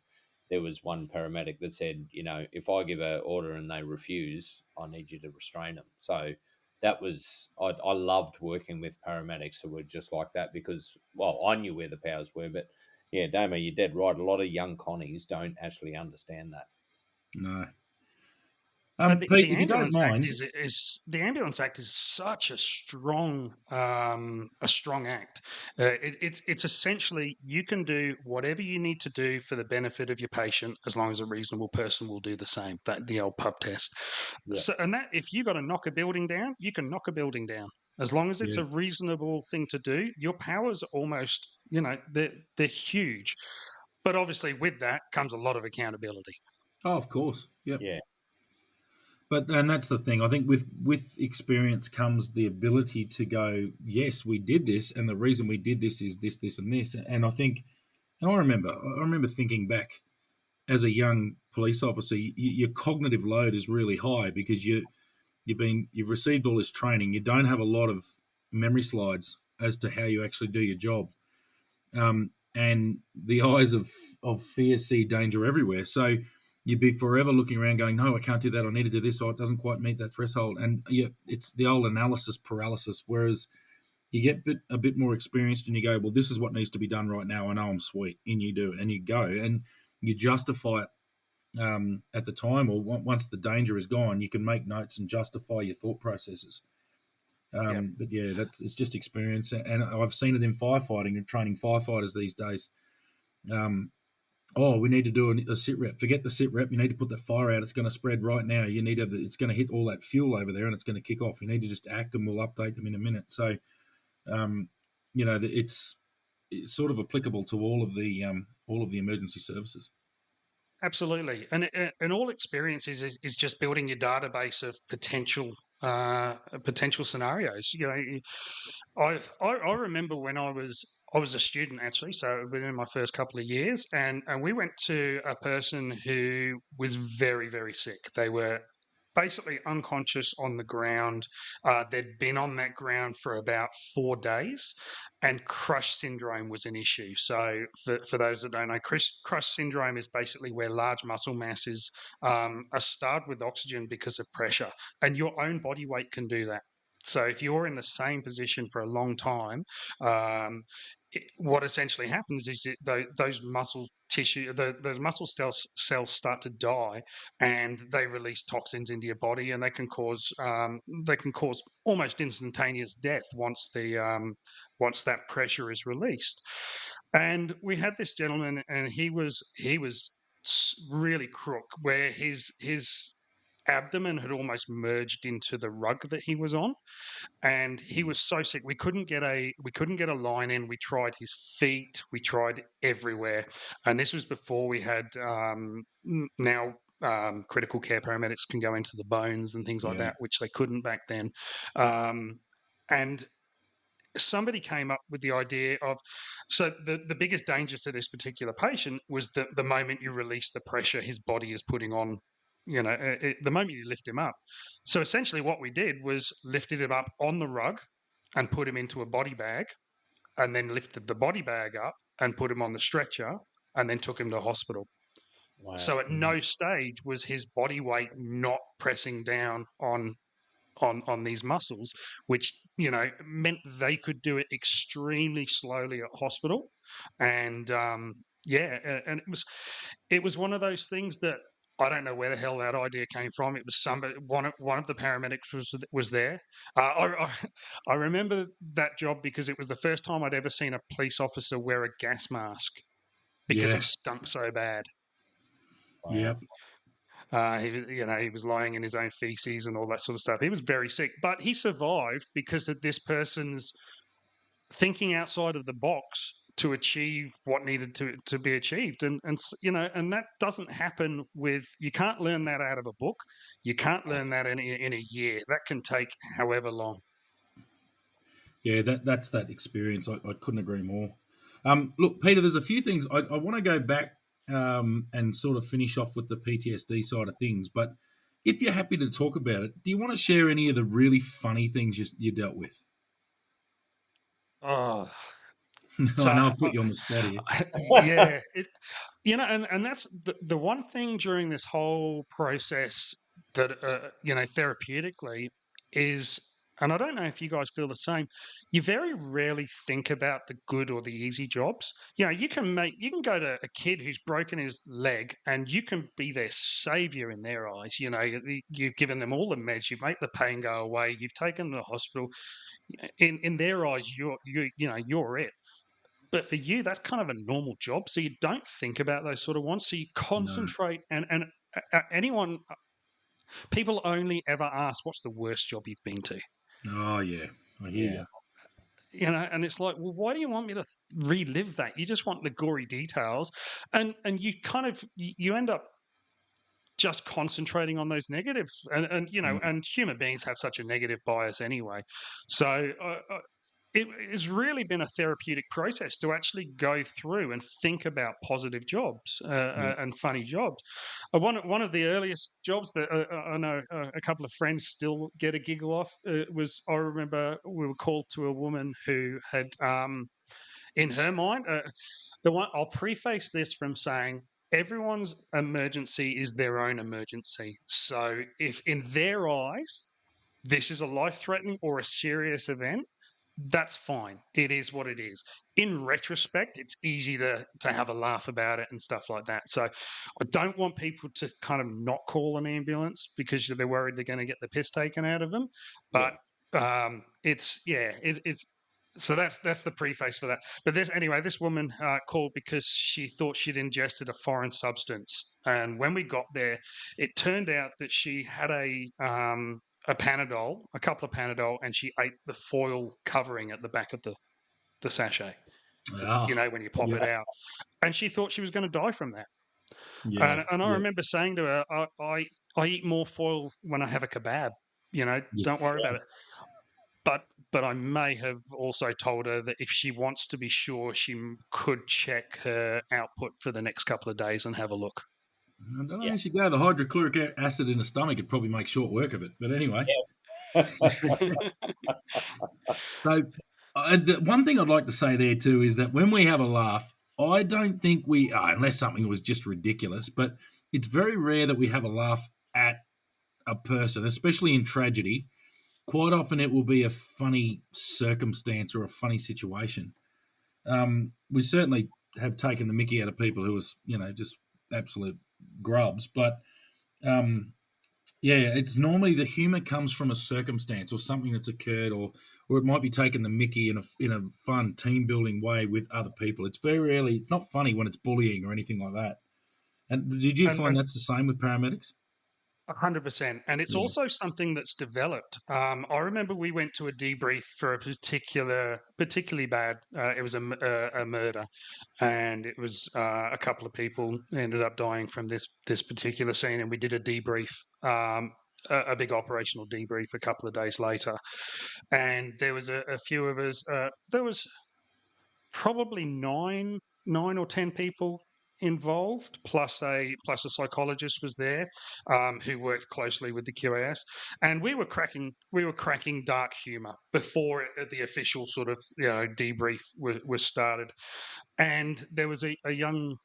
there was one paramedic that said, if I give an order and they refuse, I need you to restrain them. So that was, I loved working with paramedics who were just like that because, well, I knew where the powers were, but yeah, Damo, you're dead right. A lot of young Connies don't actually understand that.
No.
But
Pete,
the
if you don't
Ambulance Act
mind,
is the Ambulance Act is such a strong act. It's essentially you can do whatever you need to do for the benefit of your patient as long as a reasonable person will do the same. That the old pub test.
Yeah,
So, and that if you got to knock a building down, you can knock a building down as long as it's
yeah,
a reasonable thing to do. Your powers are almost they're huge, but obviously with that comes a lot of accountability.
oh, of course, yep.
yeah,
But and that's the thing. I think with experience comes the ability to go, yes, we did this, and the reason we did this is this, this, and this. And I think, and I remember thinking back as a young police officer, your cognitive load is really high because you've received all this training. You don't have a lot of memory slides as to how you actually do your job, and the eyes of fear see danger everywhere. So you'd be forever looking around, going, "No, I can't do that. I need to do this, or it doesn't quite meet that threshold." And yeah, it's the old analysis paralysis. Whereas you get a bit more experienced, and you go, "Well, this is what needs to be done right now. I know I'm sweet," and you do it, and you go, and you justify it at the time, or once the danger is gone, you can make notes and justify your thought processes.
Yeah,
But yeah, it's just experience, and I've seen it in firefighting and training firefighters these days. Um, oh, we need to do a sit rep. Forget the sit rep. You need to put that fire out. It's going to spread right now. You need to have it's going to hit all that fuel over there, and it's going to kick off. You need to just act, and we'll update them in a minute. So, um, it's sort of applicable to all of the emergency services.
absolutely. And all experience is just building your database of potential scenarios. I remember when I was a student actually, so within my first couple of years, and we went to a person who was very very sick. They were basically unconscious on the ground. They'd been on that ground for about 4 days, and crush syndrome was an issue. So, for those that don't know, crush syndrome is basically where large muscle masses are starved with oxygen because of pressure, and your own body weight can do that. So, if you're in the same position for a long time, what essentially happens is that those muscle tissue, those muscle cells start to die, and they release toxins into your body, and they can cause almost instantaneous death once that pressure is released. And we had this gentleman, and he was really crook, where his abdomen had almost merged into the rug that he was on, and he was so sick we couldn't get a line in. We tried his feet, we tried everywhere, and this was before we had now critical care paramedics can go into the bones and things like
Yeah,
that, which they couldn't back then. Um, and somebody came up with the idea of, so the biggest danger to this particular patient was that the moment you release the pressure his body is putting on, the moment you lift him up. So essentially what we did was lifted him up on the rug and put him into a body bag, and then lifted the body bag up and put him on the stretcher, and then took him to hospital.
wow,
So at no stage was his body weight not pressing down on these muscles, which meant they could do it extremely slowly at hospital. And and it was one of those things that I don't know where the hell that idea came from. It was somebody, one of the paramedics was there. I remember that job because it was the first time I'd ever seen a police officer wear a gas mask because
yeah,
it stunk so bad.
yeah,
wow.
He was lying in his own feces and all that sort of stuff. He was very sick, but he survived because of this person's thinking outside of the box to achieve what needed to be achieved. And that doesn't happen with, you can't learn that out of a book. You can't learn that in a year. That can take however long.
Yeah, that's that experience. I couldn't agree more. Look, Peter, there's a few things I want to go back and sort of finish off with the PTSD side of things. But if you're happy to talk about it, do you want to share any of the really funny things you dealt with?
Oh,
I
so
know I've put you on the spot here.
yeah, and that's the one thing during this whole process that therapeutically is, and I don't know if you guys feel the same. You very rarely think about the good or the easy jobs. You can go to a kid who's broken his leg, and you can be their savior in their eyes. You've given them all the meds, you make the pain go away, you've taken them to the hospital. In their eyes, you're it. But for you, that's kind of a normal job, so you don't think about those sort of ones. So you
No.
concentrate, and anyone, people only ever ask, "What's the worst job you've been to?"
Oh yeah, I hear
Yeah.
you.
And it's like, well, why do you want me to relive that? You just want the gory details, and you kind of you end up just concentrating on those negatives,
Mm,
and human beings have such a negative bias anyway. So it's really been a therapeutic process to actually go through and think about positive jobs
yeah.
and funny jobs. One of the earliest jobs that I know a couple of friends still get a giggle off was, I remember we were called to a woman who had, in her mind, the one. I'll preface this from saying everyone's emergency is their own emergency. So if in their eyes this is a life-threatening or a serious event, that's fine. It is what it is. In retrospect, it's easy to have a laugh about it and stuff like that. So I don't want people to kind of not call an ambulance because they're worried they're going to get the piss taken out of them.
Yeah.
But it's so that's the preface for that. But this woman called because she thought she'd ingested a foreign substance, and when we got there, it turned out that she had a Panadol, a couple of Panadol, and she ate the foil covering at the back of the sachet.
Ah,
When you pop
yeah,
it out, and she thought she was going to die from that.
yeah,
And I
yeah,
remember saying to her, I eat more foil when I have a kebab.
yeah.
Don't worry about it. But I may have also told her that if she wants to be sure, she could check her output for the next couple of days and have a look.
I don't know.
Yeah.
You should go. The hydrochloric acid in the stomach would probably make short work of it. But anyway, so the one thing I'd like to say there too is that when we have a laugh, I don't think unless something was just ridiculous, but it's very rare that we have a laugh at a person, especially in tragedy. Quite often, it will be a funny circumstance or a funny situation. We certainly have taken the mickey out of people who was, just absolute grubs. But yeah, it's normally the humour comes from a circumstance or something that's occurred, or it might be taking the mickey in a fun team building way with other people. It's very rarely. It's not funny when it's bullying or anything like that. And did you find
and
that's the same with paramedics?
100%. And it's
Yeah,
also something that's developed. I remember we went to a debrief for a particularly bad, it was a murder, and it was a couple of people ended up dying from this particular scene. And we did a debrief, a big operational debrief a couple of days later. And there was a few of us, there was probably nine or ten people involved, plus a psychologist was there, who worked closely with the QAS, and we were cracking dark humor before the official sort of debrief was started. And there was a young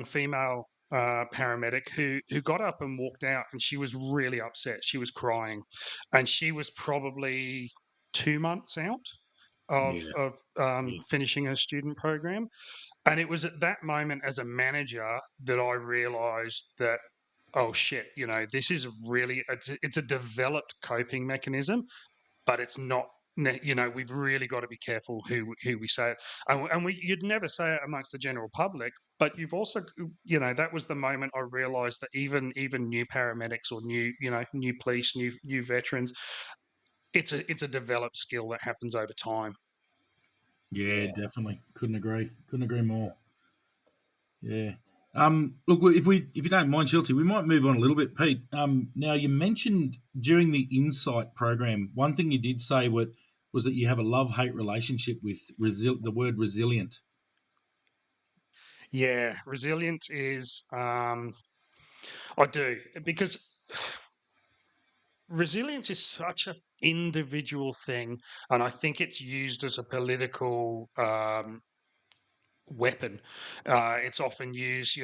female paramedic who got up and walked out, and she was really upset. She was crying, and she was probably 2 months out of
yeah,
of
yeah,
finishing her student program. And it was at that moment, as a manager, that I realised that, oh shit, this is it's a developed coping mechanism, but it's not. We've really got to be careful who we say it, and you'd never say it amongst the general public. But you've also, that was the moment I realised that even new paramedics or new police, new veterans, it's a developed skill that happens over time.
yeah.
Yeah.
Definitely, couldn't agree more. Yeah. Look, if you don't mind, Chelsea, we might move on a little bit, Pete. Now you mentioned during the Insight program, one thing you did say was that you have a love-hate relationship with the word resilient.
Yeah, resilient is I do, because resilience is such an individual thing, and I think it's used as a political weapon. It's often used,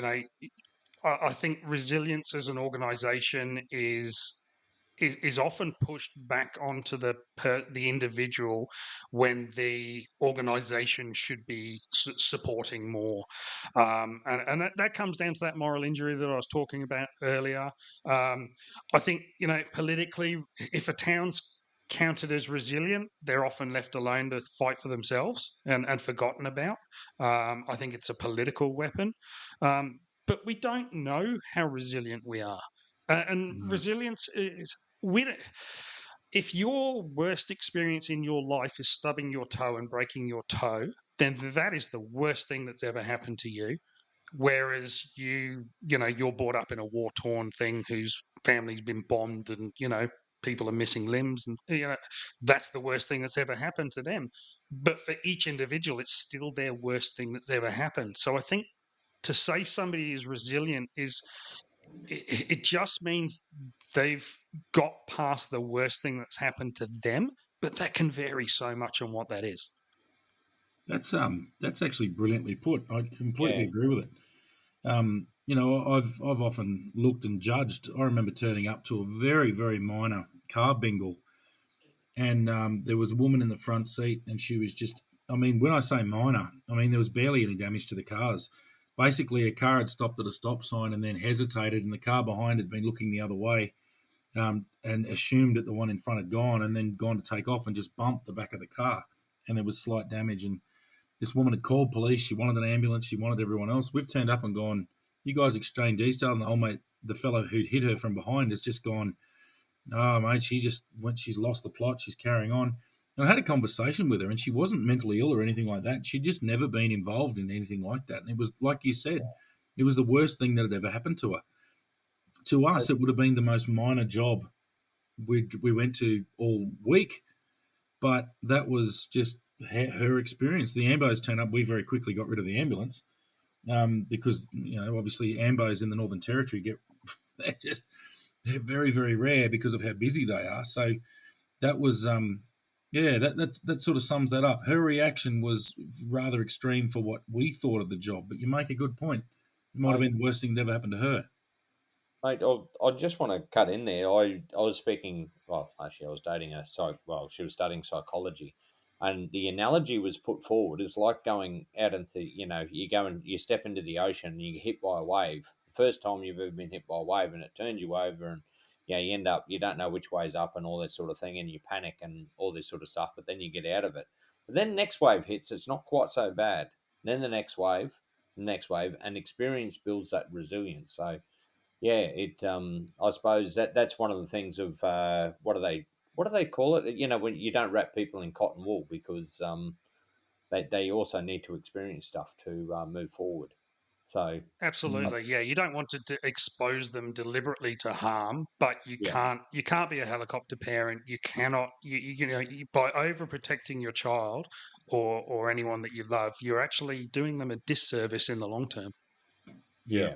I think resilience as an organization is often pushed back onto the individual when the organization should be supporting more, and that comes down to that moral injury that I was talking about earlier. I think, politically, if a town's counted as resilient, they're often left alone to fight for themselves and forgotten about. I think it's a political weapon. But we don't know how resilient we are. And
No.
resilience is, we don't, if your worst experience in your life is stubbing your toe and breaking your toe, then that is the worst thing that's ever happened to you. Whereas you're brought up in a war torn thing whose family's been bombed, and people are missing limbs, and that's the worst thing that's ever happened to them. But for each individual, it's still their worst thing that's ever happened. So I think to say somebody is resilient is, it just means they've got past the worst thing that's happened to them, but that can vary so much on what that is.
That's actually brilliantly put. I completely
Yeah.
agree with it. I've often looked and judged. I remember turning up to a very, very minor car bingle, and there was a woman in the front seat, and she was just, I mean, when I say minor, I mean, there was barely any damage to the cars. Basically, a car had stopped at a stop sign and then hesitated, and the car behind had been looking the other way, and assumed that the one in front had gone, and then gone to take off and just bumped the back of the car, and there was slight damage. And this woman had called police. She wanted an ambulance. She wanted everyone else. We've turned up and gone, you guys exchange detail, and the old mate, the fellow who'd hit her from behind, has just gone, oh, mate, she's lost the plot. She's carrying on. And I had a conversation with her, and she wasn't mentally ill or anything like that. She'd just never been involved in anything like that. And it was, like you said, it was the worst thing that had ever happened to her. To us, it would have been the most minor job we went to all week, but that was just her experience. The ambos turned up. We very quickly got rid of the ambulance, because obviously ambos in the Northern Territory they're very, very rare because of how busy they are. So that was that sort of sums that up. Her reaction was rather extreme for what we thought of the job, but you make a good point. It might have
I,
been the worst thing that ever happened to her.
Mate, I just want to cut in there. I was speaking. Well, actually, I was dating a psych. Well, she was studying psychology, and the analogy was put forward is like going out into, you go and you step into the ocean and you get hit by a wave. The first time you've ever been hit by a wave, and it turns you over, and you end up, you don't know which way's up and all this sort of thing, and you panic and all this sort of stuff. But then you get out of it. But then next wave hits. It's not quite so bad. Then the next wave, and experience builds that resilience. So yeah, I suppose that's one of the things of, what do they call it? When you don't wrap people in cotton wool, because they also need to experience stuff to move forward. So
Mm.
Absolutely, yeah. You don't want to expose them deliberately to harm, but you
yeah,
can't be a helicopter parent. You cannot, by overprotecting your child or anyone that you love, you're actually doing them a disservice in the long term.
Yeah.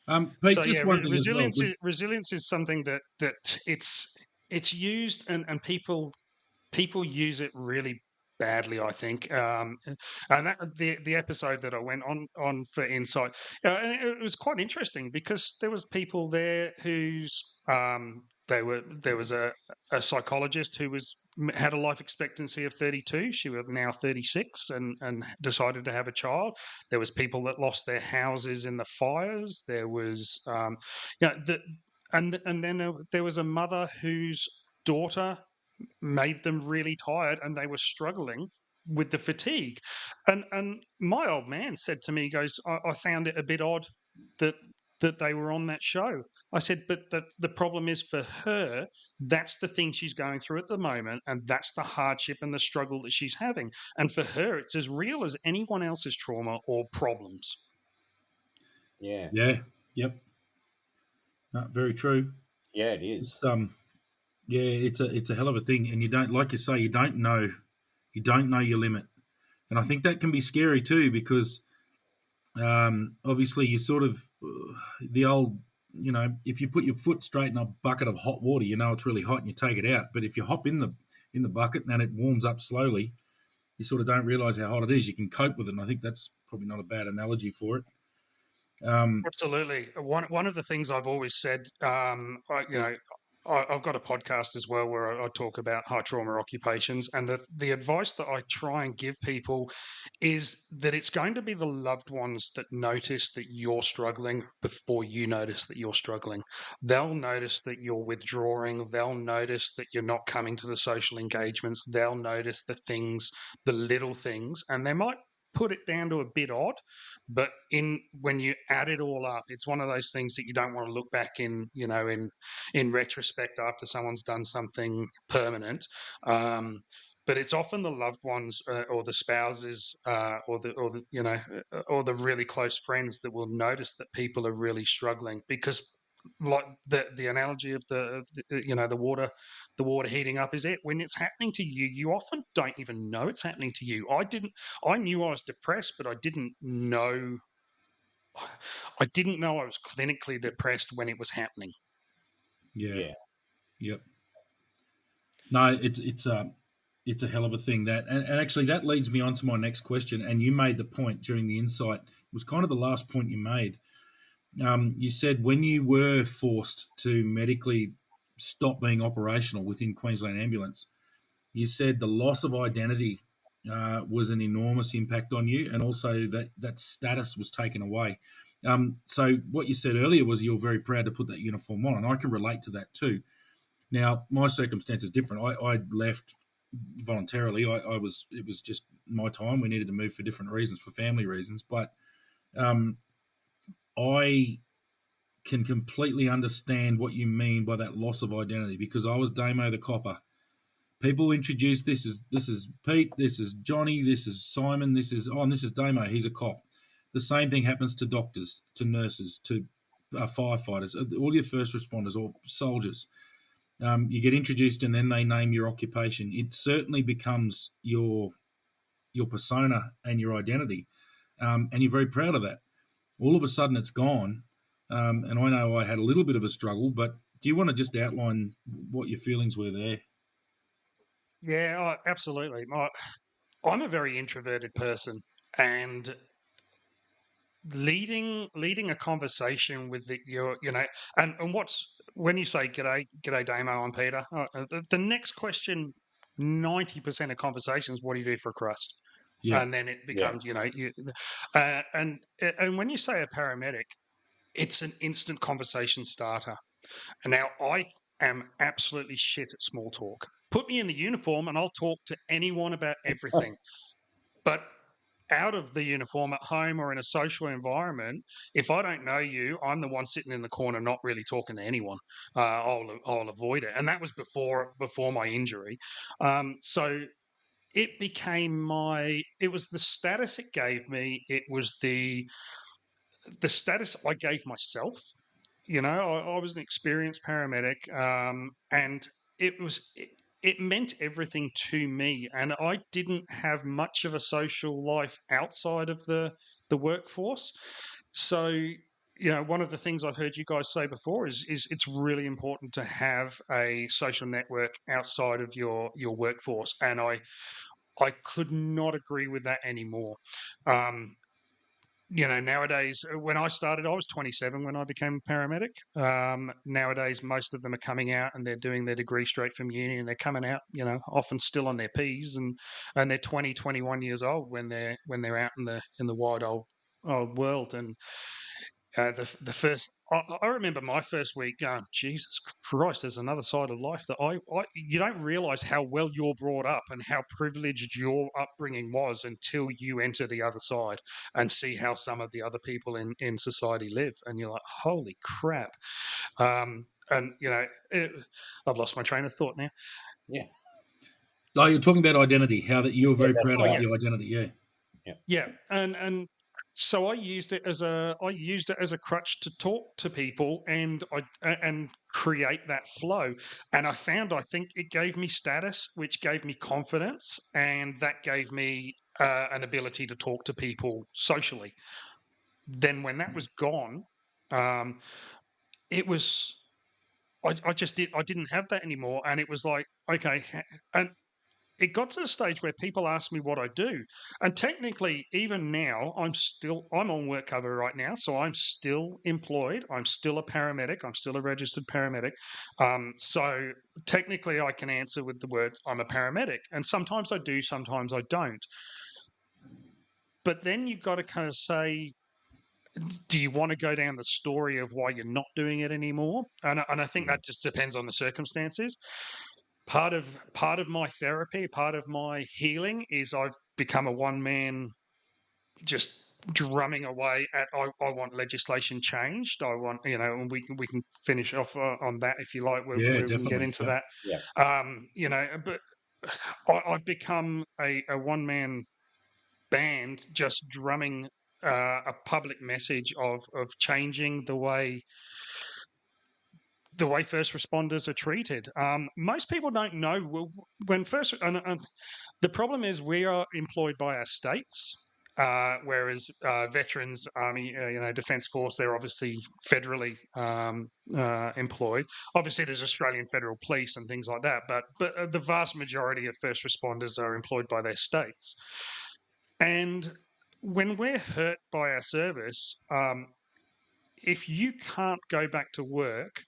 yeah,
Pete,
So yeah,
just one thing as well.
resilience is something that it's used, and people use it really badly, I think. And that the episode that I went on for Insight, it was quite interesting because there was people there whose there was a psychologist who had a life expectancy of 32. She was now 36 and decided to have a child. There was people that lost their houses in the fires. There was the and then there was a mother whose daughter made them really tired, and they were struggling with the fatigue. And my old man said to me, he goes, I found it a bit odd that they were on that show. I said, but the problem is for her, that's the thing she's going through at the moment, and that's the hardship and the struggle that she's having. And for her, it's as real as anyone else's trauma or problems.
yeah,
Yeah. Yep. Very true.
yeah. It is.
It's Yeah, it's a hell of a thing, and you don't, like you say, you don't know your limit, and I think that can be scary too because obviously you sort of the old, if you put your foot straight in a bucket of hot water, you know it's really hot and you take it out, but if you hop in the bucket and it warms up slowly, you sort of don't realize how hot it is. You can cope with it, and I think that's probably not a bad analogy for it.
Absolutely. One of the things I've always said, I've got a podcast as well where I talk about high trauma occupations, and the advice that I try and give people is that it's going to be the loved ones that notice that you're struggling before you notice that you're struggling. They'll notice that you're withdrawing. They'll notice that you're not coming to the social engagements. They'll notice the things, the little things, and they might put it down to a bit odd, but in when you add it all up, it's one of those things that you don't want to look back in retrospect after someone's done something permanent. But it's often the loved ones or the spouses or the really close friends that will notice that people are really struggling because, like the analogy of the water heating up is it when it's happening to you, you often don't even know it's happening to you. I knew I was depressed, but I didn't know I was clinically depressed when it was happening.
Yeah,
Yeah.
yep. No, it's a hell of a thing that, and actually that leads me on to my next question. And you made the point during the insight, it was kind of the last point you made. You said when you were forced to medically stop being operational within Queensland Ambulance, you said the loss of identity was an enormous impact on you, and also that status was taken away. So what you said earlier was you're very proud to put that uniform on, and I can relate to that too. Now, my circumstance is different. I left voluntarily. It was just my time. We needed to move for different reasons, for family reasons. But um, I can completely understand what you mean by that loss of identity because I was Damo the copper. People introduced this is Pete, this is Johnny, this is Simon, and this is Damo. He's a cop. The same thing happens to doctors, to nurses, to firefighters, all your first responders or soldiers. You get introduced and then they name your occupation. It certainly becomes your persona and your identity, and you're very proud of that. All of a sudden, it's gone, and I know I had a little bit of a struggle. But do you want to just outline what your feelings were there?
Yeah, absolutely. I'm a very introverted person, and leading a conversation with and what's when you say g'day Damo, I'm Peter. The next question, 90% of conversations, what do you do for a crust?
Yeah,
And then it
Yeah.
becomes, and when you say a paramedic, it's an instant conversation starter. And now I am absolutely shit at small talk. Put me in the uniform and I'll talk to anyone about everything. But out of the uniform at home or in a social environment, if I don't know you, I'm the one sitting in the corner, not really talking to anyone. I'll avoid it, and that was before my injury. So it became it was the status it gave me. It was the status I gave myself. I was an experienced paramedic, and it meant everything to me. And I didn't have much of a social life outside of the workforce. So, one of the things I've heard you guys say before is it's really important to have a social network outside of your workforce. And I could not agree with that anymore. Um, nowadays, when I started, I was 27 when I became a paramedic. Nowadays, most of them are coming out and they're doing their degree straight from uni, and they're coming out, often still on their P's, and they're 20, 21 years old when they're out in the wide old world. And the first, I remember my first week going, Jesus Christ, there's another side of life that you don't realize how well you're brought up and how privileged your upbringing was until you enter the other side and see how some of the other people in society live. And you're like, holy crap. And, I've lost my train of thought now.
Yeah.
oh, you're talking about identity, how that you were
Yeah,
very
that's
proud
Oh,
about
right.
yeah.
your identity. Yeah,
Yeah.
Yeah. And So I used it as a crutch to talk to people and create that flow. And I think it gave me status, which gave me confidence, and that gave me an ability to talk to people socially. Then when that was gone, um, it was I didn't have that anymore, and it was like, okay, and it got to the stage where people ask me what I do, and technically, even now, I'm on work cover right now, so I'm still employed. I'm still a paramedic. I'm still a registered paramedic. So technically, I can answer with the words I'm a paramedic, and sometimes I do, sometimes I don't. But then you've got to kind of say, do you want to go down the story of why you're not doing it anymore? And I think that just depends on the circumstances. Part of my therapy, part of my healing is I've become a one man just drumming away at I want legislation changed. I want, and we can finish off on that if you like.
Yeah,
We can get
definitely.
into
Yeah.
that. But I've become a one man band just drumming a public message of changing the way first responders are treated. Most people don't know when first. And the problem is we are employed by our states, whereas veterans, army, defence force, they're obviously federally employed. Obviously, there's Australian Federal Police and things like that, but the vast majority of first responders are employed by their states. And when we're hurt by our service, if you can't go back to work,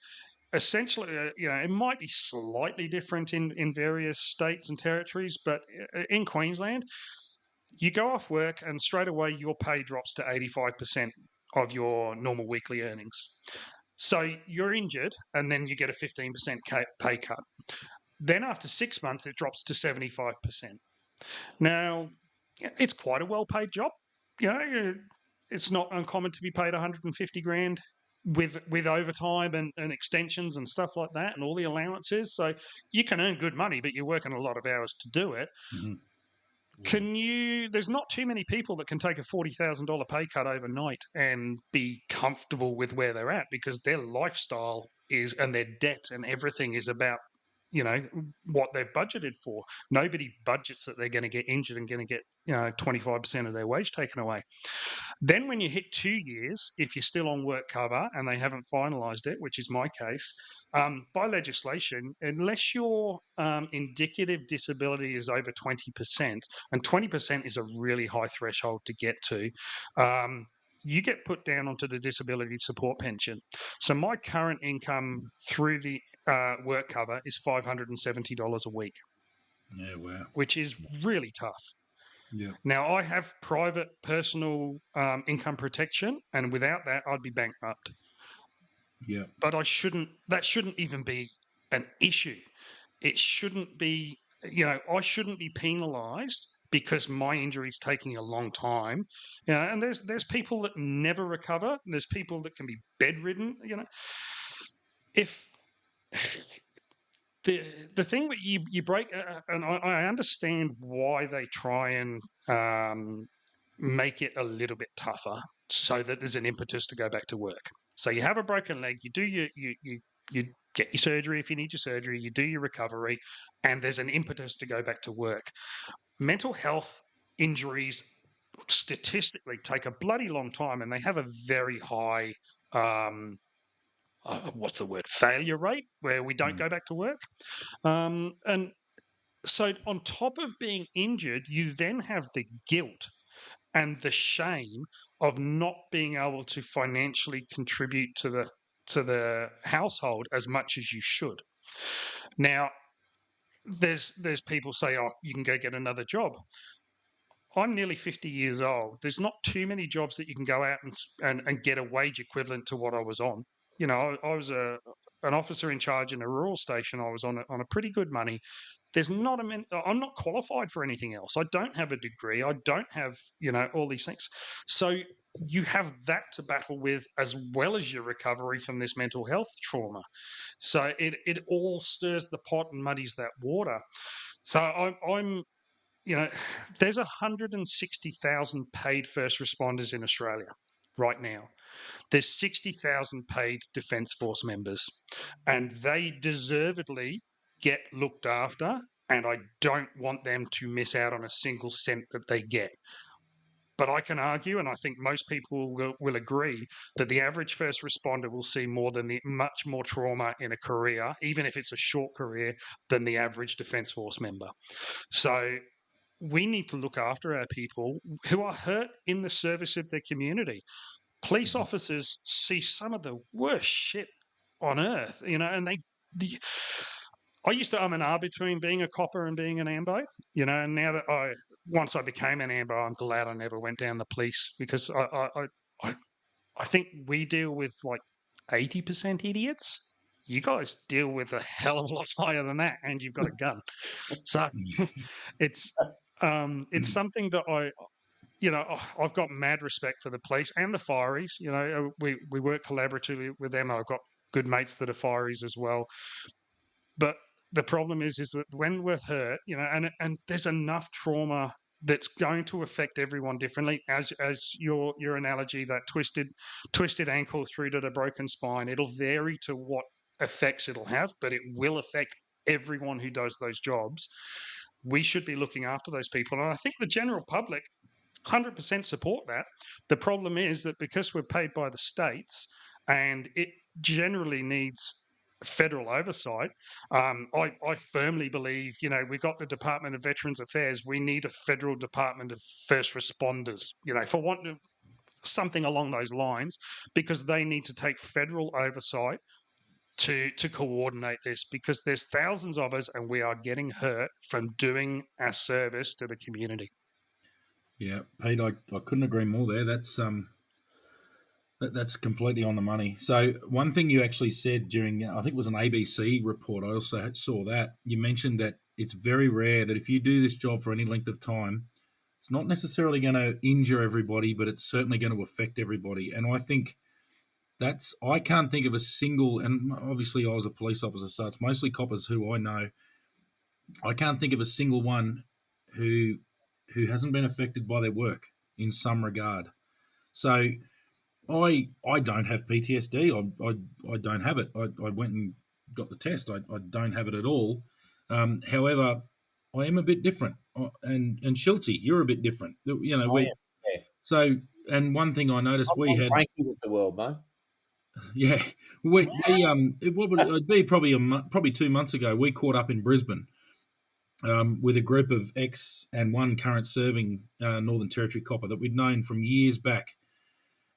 essentially, it might be slightly different in various states and territories, but in Queensland, you go off work and straight away your pay drops to 85% of your normal weekly earnings. So you're injured and then you get a 15% pay cut. Then after 6 months, it drops to 75%. Now, it's quite a well-paid job. It's not uncommon to be paid 150 grand with overtime and extensions and stuff like that and all the allowances. So you can earn good money, but you're working a lot of hours to do it.
Mm-hmm.
There's not too many people that can take a $40,000 pay cut overnight and be comfortable with where they're at, because their lifestyle is, and their debt and everything is about, what they've budgeted for. Nobody budgets that they're going to get injured and going to get 25% of their wage taken away. Then when you hit 2 years, if you're still on work cover and they haven't finalised it, which is my case, by legislation, unless your indicative disability is over 20%, and 20% is a really high threshold to get to, you get put down onto the disability support pension. So my current income through the work cover is $570 a week.
Yeah, wow.
Which is really tough.
Yeah.
Now, I have private personal income protection, and without that, I'd be bankrupt.
Yeah.
But that shouldn't even be an issue. It shouldn't be, I shouldn't be penalised because my injury is taking a long time. And there's people that never recover. There's people that can be bedridden. If the thing that you break, and I understand why they try and make it a little bit tougher so that there's an impetus to go back to work. So you have a broken leg, you do you get your surgery if you need your surgery, you do your recovery, and there's an impetus to go back to work. Mental health injuries statistically take a bloody long time, and they have a very high what's the word, failure rate, where we don't go back to work. And so on top of being injured, you then have the guilt and the shame of not being able to financially contribute to the household as much as you should. Now, there's people say, oh, you can go get another job. I'm nearly 50 years old. There's not too many jobs that you can go out and get a wage equivalent to what I was on. I was an officer in charge in a rural station. I was on a pretty good money. There's not I'm not qualified for anything else. I don't have a degree. I don't have, all these things. So you have that to battle with, as well as your recovery from this mental health trauma. So it all stirs the pot and muddies that water. So I'm there's 160,000 paid first responders in Australia right now. There's 60,000 paid Defence Force members, and they deservedly get looked after, and I don't want them to miss out on a single cent that they get. But I can argue, and I think most people will agree, that the average first responder will see much more trauma in a career, even if it's a short career, than the average Defence Force member. So we need to look after our people who are hurt in the service of their community. Police officers see some of the worst shit on earth, and I used to and ah between being a copper and being an ambo, and now that once I became an ambo, I'm glad I never went down the police, because I think we deal with like 80% idiots. You guys deal with a hell of a lot higher than that, and you've got a gun. So it's something that I've got mad respect for the police and the fireys. We work collaboratively with them. I've got good mates that are fireys as well. But the problem is that when we're hurt, and there's enough trauma that's going to affect everyone differently. As your analogy, that twisted ankle through to the broken spine, it'll vary to what effects it'll have, but it will affect everyone who does those jobs. We should be looking after those people, and I think the general public 100% support that. The problem is that because we're paid by the states, and it generally needs federal oversight. I firmly believe, we've got the Department of Veterans Affairs. We need a federal Department of First Responders, for something along those lines, because they need to take federal oversight to coordinate this, because there's thousands of us and we are getting hurt from doing our service to the community.
Yeah, Pete, I couldn't agree more there. That's completely on the money. So one thing you actually said during, I think it was an ABC report, I also saw that, you mentioned that it's very rare that if you do this job for any length of time, it's not necessarily going to injure everybody, but it's certainly going to affect everybody. And I think I can't think of a single, and obviously I was a police officer, so it's mostly coppers who I know. I can't think of a single one who hasn't been affected by their work in some regard. So I don't have PTSD. I don't have it. I went and got the test. I don't have it at all. However, I am a bit different. And Schultzy, you're a bit different.
Yeah.
So, and one thing I noticed,
I'm cranky with the world, mate.
yeah, it'd be probably 2 months ago. We caught up in Brisbane with a group of ex and one current serving Northern Territory copper that we'd known from years back.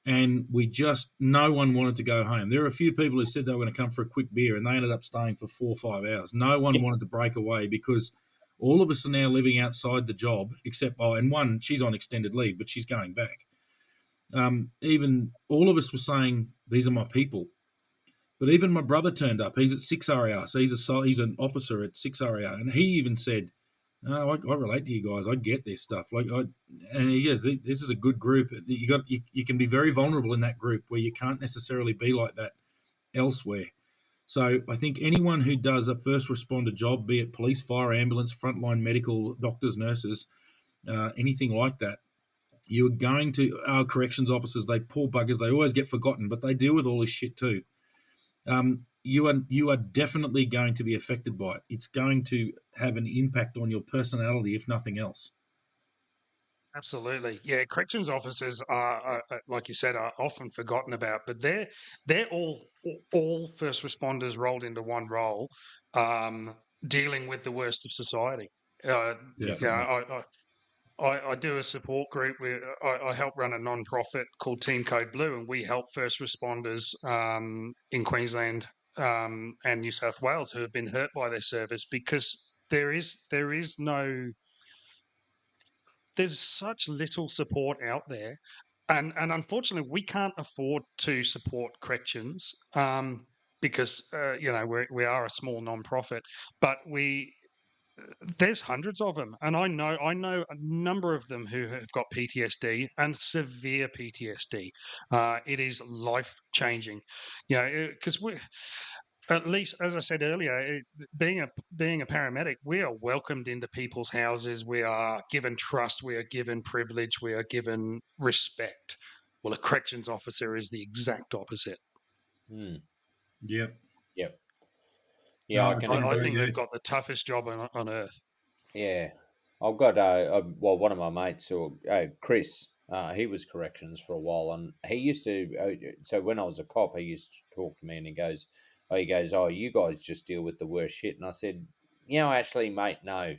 And no one wanted to go home. There were a few people who said they were going to come for a quick beer, and they ended up staying for 4 or 5 hours. No one wanted to break away, because all of us are now living outside the job, except, and one, she's on extended leave, but she's going back. Even all of us were saying, these are my people. But even my brother turned up. He's at 6RAR, so he's an officer at 6RAR, and he even said, "Oh, I relate to you guys. I get this stuff." And he goes, "This is a good group. You can be very vulnerable in that group where you can't necessarily be like that elsewhere." So I think anyone who does a first responder job, be it police, fire, ambulance, frontline medical, doctors, nurses, anything like that, you're going to, our corrections officers, they poor buggers, they always get forgotten, but they deal with all this shit too. You are definitely going to be affected by it. It's going to have an impact on your personality, if nothing else.
Absolutely, yeah. Corrections officers are, like you said, are often forgotten about, but they're all first responders rolled into one role, dealing with the worst of society. I do a support group where I help run a non-profit called Team Code Blue, and we help first responders in Queensland and New South Wales who have been hurt by their service, because there's such little support out there, and unfortunately we can't afford to support corrections because we are a small non-profit, but there's hundreds of them, and I know a number of them who have got PTSD, and severe PTSD. It is life changing, because at least, as I said earlier, being a paramedic, we are welcomed into people's houses. We are given trust. We are given privilege. We are given respect. Well, a corrections officer is the exact opposite.
Mm.
Yep.
Yep. Yeah,
No,
I
I
can
can
I
agree
think
agree.
they've
there.
got the toughest job on earth.
Yeah, I've got well, one of my mates, or Chris, he was corrections for a while, and he used to. So when I was a cop, he used to talk to me, and oh, you guys just deal with the worst shit. And I said, actually, mate, no,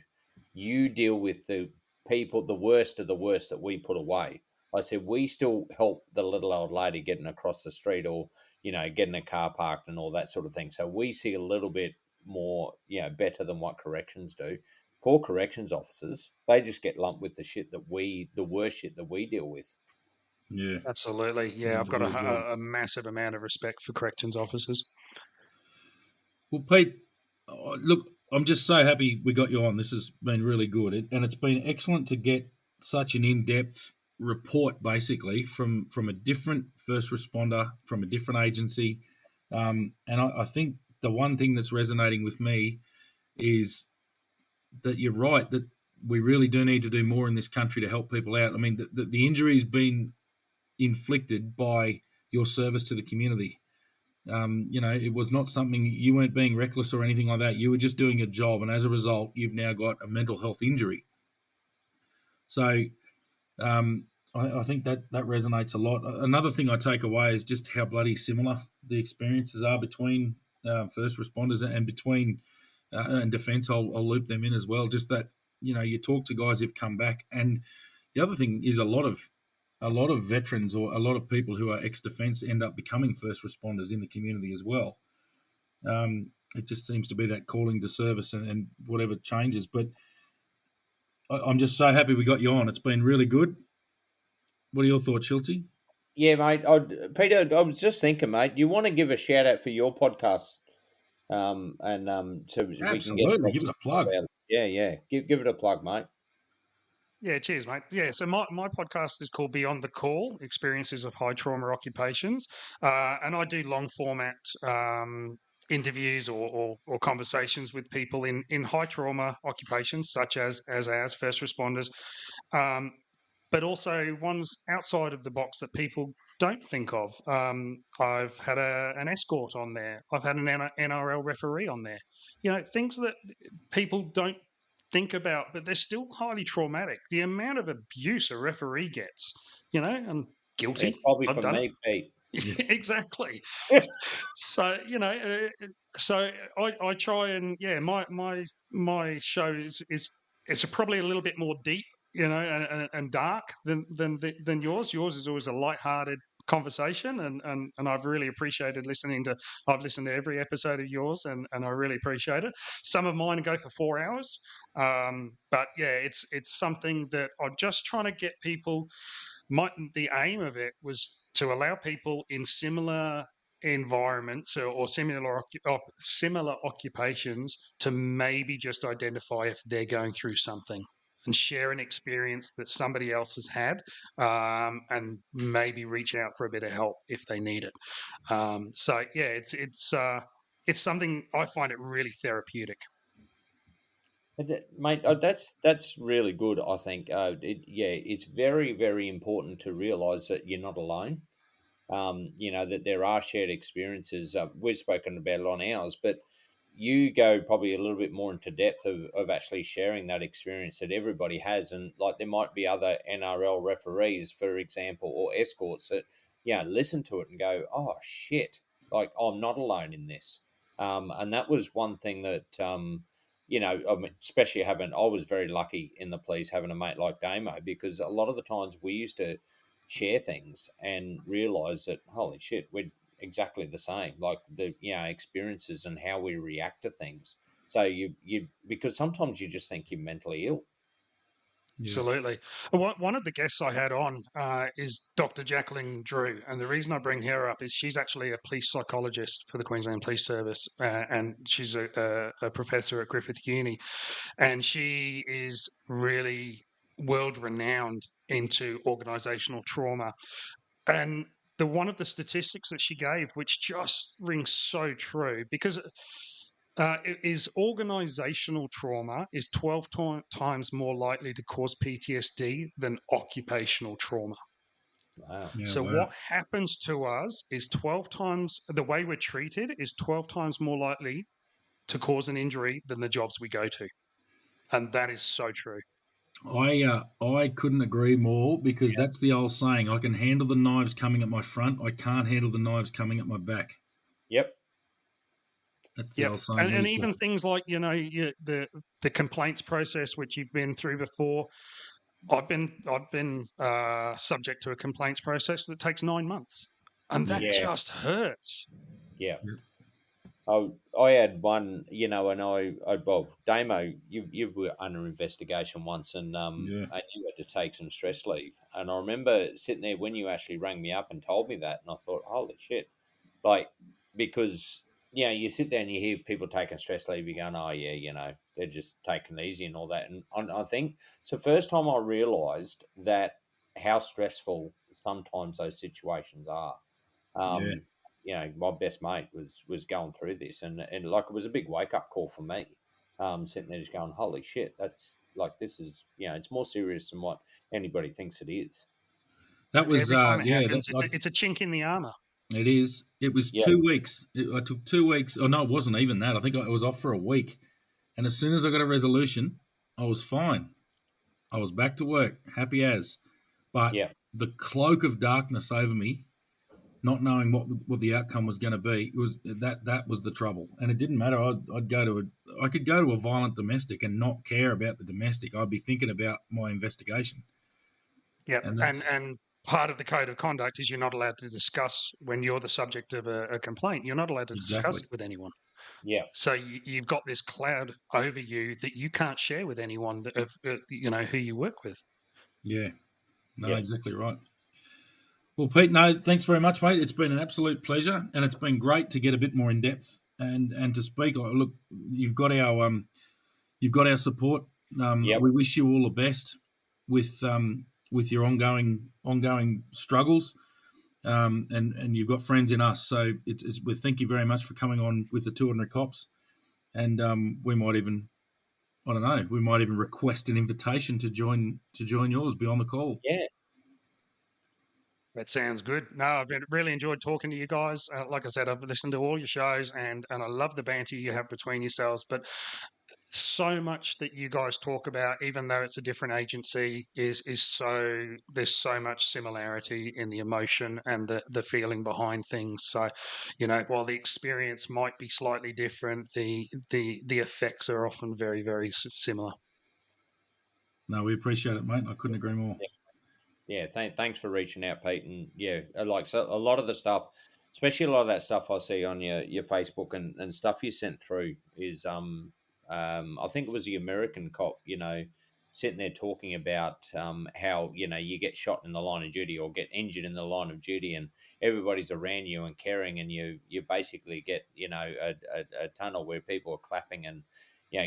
you deal with the people, the worst of the worst that we put away. I said, we still help the little old lady getting across the street, or getting a car parked and all that sort of thing. So we see a little bit more, better than what corrections do. Poor corrections officers, they just get lumped with the worst shit that we deal with.
Yeah.
Absolutely. Yeah,
Yeah,
I've
it's a
got
real job.
a massive amount of respect for corrections officers.
Well, Pete, look, I'm just so happy we got you on. This has been really good, and it's been excellent to get such an in-depth report, basically from a different first responder, from a different agency. And I think the one thing that's resonating with me is that you're right, that we really do need to do more in this country to help people out. I mean, the injury has been inflicted by your service to the community. It was not something, you weren't being reckless or anything like that. You were just doing your job, and as a result, you've now got a mental health injury. So um, I think that resonates a lot. Another thing I take away is just how bloody similar the experiences are between first responders and between and defence. I'll loop them in as well. Just that you talk to guys who've come back, and the other thing is a lot of veterans or a lot of people who are ex-defence end up becoming first responders in the community as well. It just seems to be that calling to service and whatever changes. But I'm just so happy we got you on. It's been really good. What are your thoughts, Schultzy?
Yeah, mate. Peter, I was just thinking, mate. Do you want to give a shout out for your podcast? And so we can get
Absolutely. Give
lots
it
of
a plug.
stuff out. Yeah, yeah. Give it a plug, mate.
Yeah, cheers, mate. Yeah, so my podcast is called Beyond the Call: Experiences of High Trauma Occupations, and I do long format interviews or conversations with people in high trauma occupations, such as ours, first responders, um, but also ones outside of the box that people don't think of. I've had an escort on there. I've had an NRL referee on there. Things that people don't think about, but they're still highly traumatic. The amount of abuse a referee gets, and
Yeah,
guilty.
probably
I've
for
done it.
me, Pete.
Yeah.
Exactly. So so I try and my show is it's probably a little bit more deep, and dark than yours. Yours is always a light-hearted conversation, and I've really appreciated listening to. I've listened to every episode of yours, and I really appreciate it. Some of mine go for 4 hours, but yeah, it's something that I'm just trying to get people. The aim of it was to allow people in similar environments or similar occupations to maybe just identify if they're going through something and share an experience that somebody else has had, and maybe reach out for a bit of help if they need it. So yeah, it's something I find it really therapeutic.
Mate, that's really good. I think. It's very very important to realise that you're not alone. That there are shared experiences. We've spoken about it on ours, but you go probably a little bit more into depth of actually sharing that experience that everybody has. And like there might be other NRL referees, for example, or escorts that, listen to it and go, oh, shit, like I'm not alone in this. And that was one thing that, I mean, especially I was very lucky in the police having a mate like Damo, because a lot of the times we used to share things and realize that holy shit, we're exactly the same, like the experiences and how we react to things. So you because sometimes you just think you're mentally ill.
Yeah.
Absolutely. One of the guests I had on is Dr. Jacqueline Drew. And the reason I bring her up is she's actually a police psychologist for the Queensland Police Service. And she's a professor at Griffith Uni. And she is really world renowned into organisational trauma. And one of the statistics that she gave, which just rings so true, because is organizational trauma is 12 times more likely to cause PTSD than occupational trauma.
Wow.
Yeah,
So
wow.
what happens to us is 12 times, the way we're treated is 12 times more likely to cause an injury than the jobs we go to. And that is so true.
I couldn't agree more, because that's the old saying: I can handle the knives coming at my front, I can't handle the knives coming at my back.
Yep.
That's the
Yep.
old saying we
And
used to.
even things like, the complaints process, which you've been through before. I've been subject to a complaints process that takes 9 months, and
Yeah,
that
Yeah.
just hurts.
Yeah.
yeah,
I had one, and well, Damo, you were under investigation once,
yeah,
and you had to take some stress leave, and I remember sitting there when you actually rang me up and told me that, and I thought, holy shit, like, because you sit there and you hear people taking stress leave, you're going, oh yeah, they're just taking it easy and all that, and I think it's the first time I realised that how stressful sometimes those situations are.
yeah.
Um, my best mate was going through this, and like it was a big wake up call for me. Sitting there just going, holy shit, that's like this is it's more serious than what anybody thinks it is.
That was
Every time it
yeah.
happens, it's a chink in the armor.
It is. It was
Yeah,
2 weeks. I took 2 weeks. Oh no, it wasn't even that. I think I was off for a week, and as soon as I got a resolution, I was fine. I was back to work, happy as. But
yeah,
the cloak of darkness over me, not knowing what the outcome was going to be, was that was the trouble. And it didn't matter. I could go to a violent domestic and not care about the domestic. I'd be thinking about my investigation,
Yep.
and
And
that's
part of the code of conduct is you're not allowed to discuss when you're the subject of a complaint. You're not allowed to discuss
exactly.
it with anyone.
yeah,
So you've got this cloud over you that you can't share with anyone who you work with.
Yeah, no,
yeah,
exactly right. Well, Pete, no, thanks very much, mate. It's been an absolute pleasure, and it's been great to get a bit more in depth and to speak. Look, you've got our support.
yep,
We wish you all the best with your ongoing struggles, and you've got friends in us. So we thank you very much for coming on with the 200 cops, and we might even, I don't know, we might even request an invitation to join yours. Be on the call.
yeah,
That sounds good. No, I've really enjoyed talking to you guys. Like I said, I've listened to all your shows, and I love the banter you have between yourselves. But so much that you guys talk about, even though it's a different agency, is so there's so much similarity in the emotion and the feeling behind things. So, while the experience might be slightly different, the effects are often very, very similar.
No, we appreciate it, mate. I couldn't agree more.
yeah. Thanks for reaching out, Pete, and like so a lot of the stuff, especially a lot of that stuff I see on your Facebook and stuff you sent through is I think it was the American cop, sitting there talking about how you get shot in the line of duty or get injured in the line of duty, and everybody's around you and caring, and you basically get a tunnel where people are clapping and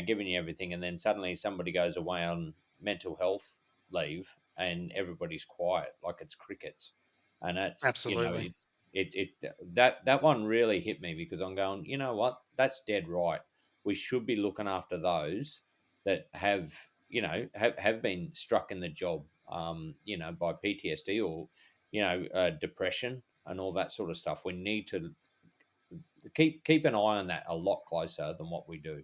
giving you everything, and then suddenly somebody goes away on mental health leave and everybody's quiet like it's crickets, and that's
Absolutely.
that one really hit me because I'm going, you know what, that's dead right. We should be looking after those that have been struck in the job, by PTSD or depression and all that sort of stuff. We need to keep an eye on that a lot closer than what we do.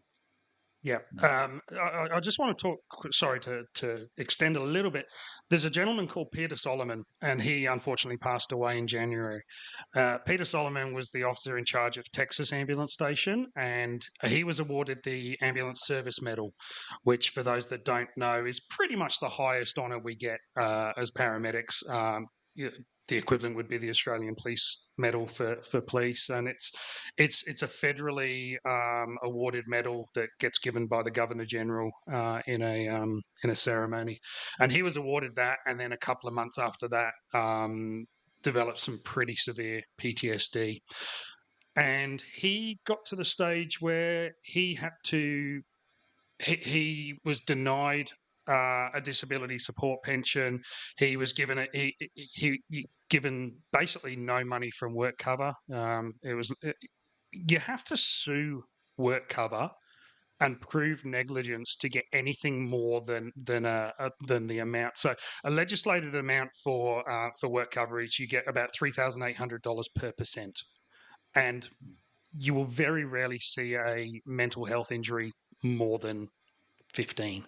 Yeah. I just want to talk, sorry to extend a little bit. There's a gentleman called Peter Solomon, and he unfortunately passed away in January. Peter Solomon was the officer in charge of Texas Ambulance Station, and he was awarded the Ambulance Service Medal, which, for those that don't know, is pretty much the highest honour we get as paramedics. The equivalent would be the Australian Police Medal for police, and it's a federally awarded medal that gets given by the Governor General in a ceremony, and he was awarded that, and then a couple of months after that, developed some pretty severe PTSD, and he got to the stage where he was denied a disability support pension. He was given he given basically no money from work cover. You have to sue work cover and prove negligence to get anything more than than the amount. So a legislated amount for work coverage, you get about $3,800 per percent, and you will very rarely see a mental health injury more than 15.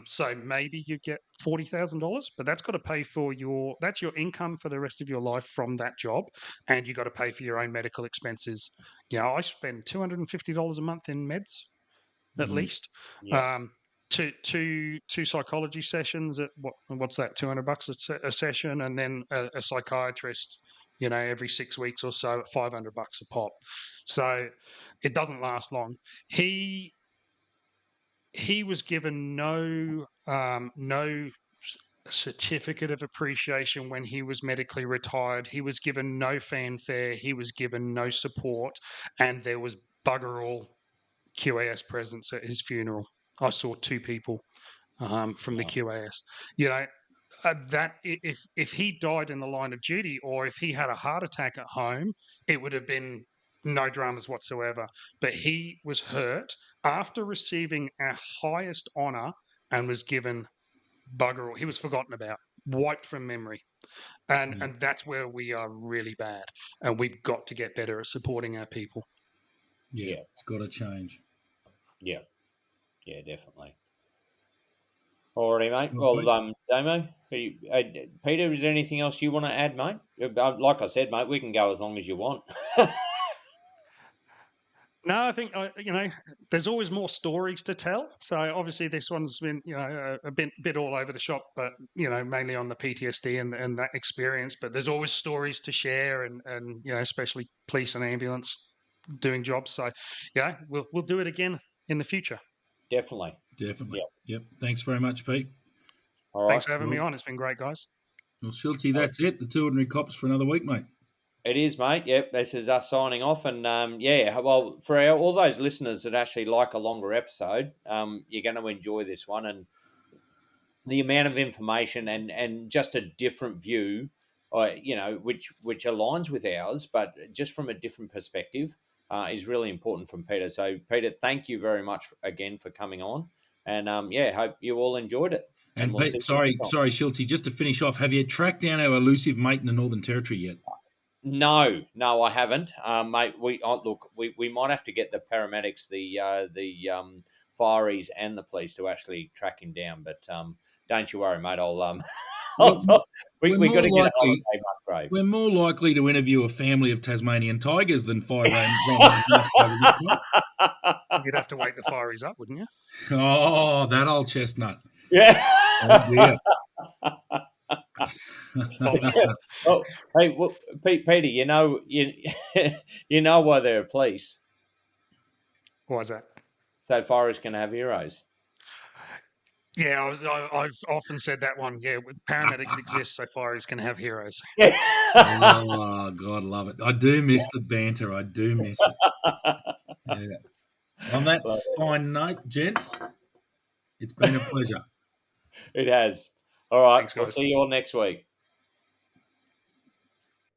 So maybe you get $40,000, but that's got to pay for that's your income for the rest of your life from that job, and you got to pay for your own medical expenses. I spend $250 a month in meds at least.
Yeah.
Two psychology sessions at what's that, $200 a session, and then a psychiatrist, every 6 weeks or so at $500 a pop. So it doesn't last long. He was given no certificate of appreciation when he was medically retired. He was given no fanfare. He was given no support, and there was bugger all QAS presence at his funeral. I saw 2 people from the QAS. That if he died in the line of duty, or if he had a heart attack at home, it would have been no dramas whatsoever. But he was hurt after receiving our highest honour and was given bugger all. He was forgotten about, wiped from memory. And that's where we are really bad. And we've got to get better at supporting our people.
Yeah. It's got to change.
Yeah, definitely. Alrighty, mate. Well, Damo, Peter, is there anything else you want to add, mate? Like I said, mate, we can go as long as you want.
No, I think there's always more stories to tell. So obviously this one's been a bit all over the shop, but mainly on the PTSD and that experience. But there's always stories to share, and especially police and ambulance doing jobs. So we'll do it again in the future.
Definitely.
Yep. Thanks very much, Pete.
All right.
Thanks for having me on. It's been great, guys.
Well, Schultzy, that's it. The Two Ordinary Cops for another week, mate.
It is, mate. Yep, this is us signing off. And well, for all those listeners that actually like a longer episode, you're going to enjoy this one. And the amount of information and just a different view, which aligns with ours, but just from a different perspective, is really important from Peter. So, Peter, thank you very much again for coming on. And, hope you all enjoyed it.
And we'll Pete, sorry, Schultzy, just to finish off, have you tracked down our elusive mate in the Northern Territory yet?
No, I haven't, mate. We might have to get the paramedics, the fireys, and the police to actually track him down. But don't you worry, mate. We got to get a hold of Dave Musgrave.
We're more likely to interview a family of Tasmanian tigers than 5
You'd have to wake the fireys up, wouldn't you?
Oh, that old chestnut.
Yeah.
Oh, dear.
Oh, hey, well, Peter, you know why there are police.
Why is that?
So forests can have heroes.
Yeah, I've often said that one. Yeah, paramedics exist, so fireys can have heroes.
Oh, God, love it. I do miss the banter. I do miss it. Yeah. On that fine note, gents, it's been a pleasure.
It has. All right.
Thanks,
we'll
guys.
see you all next week.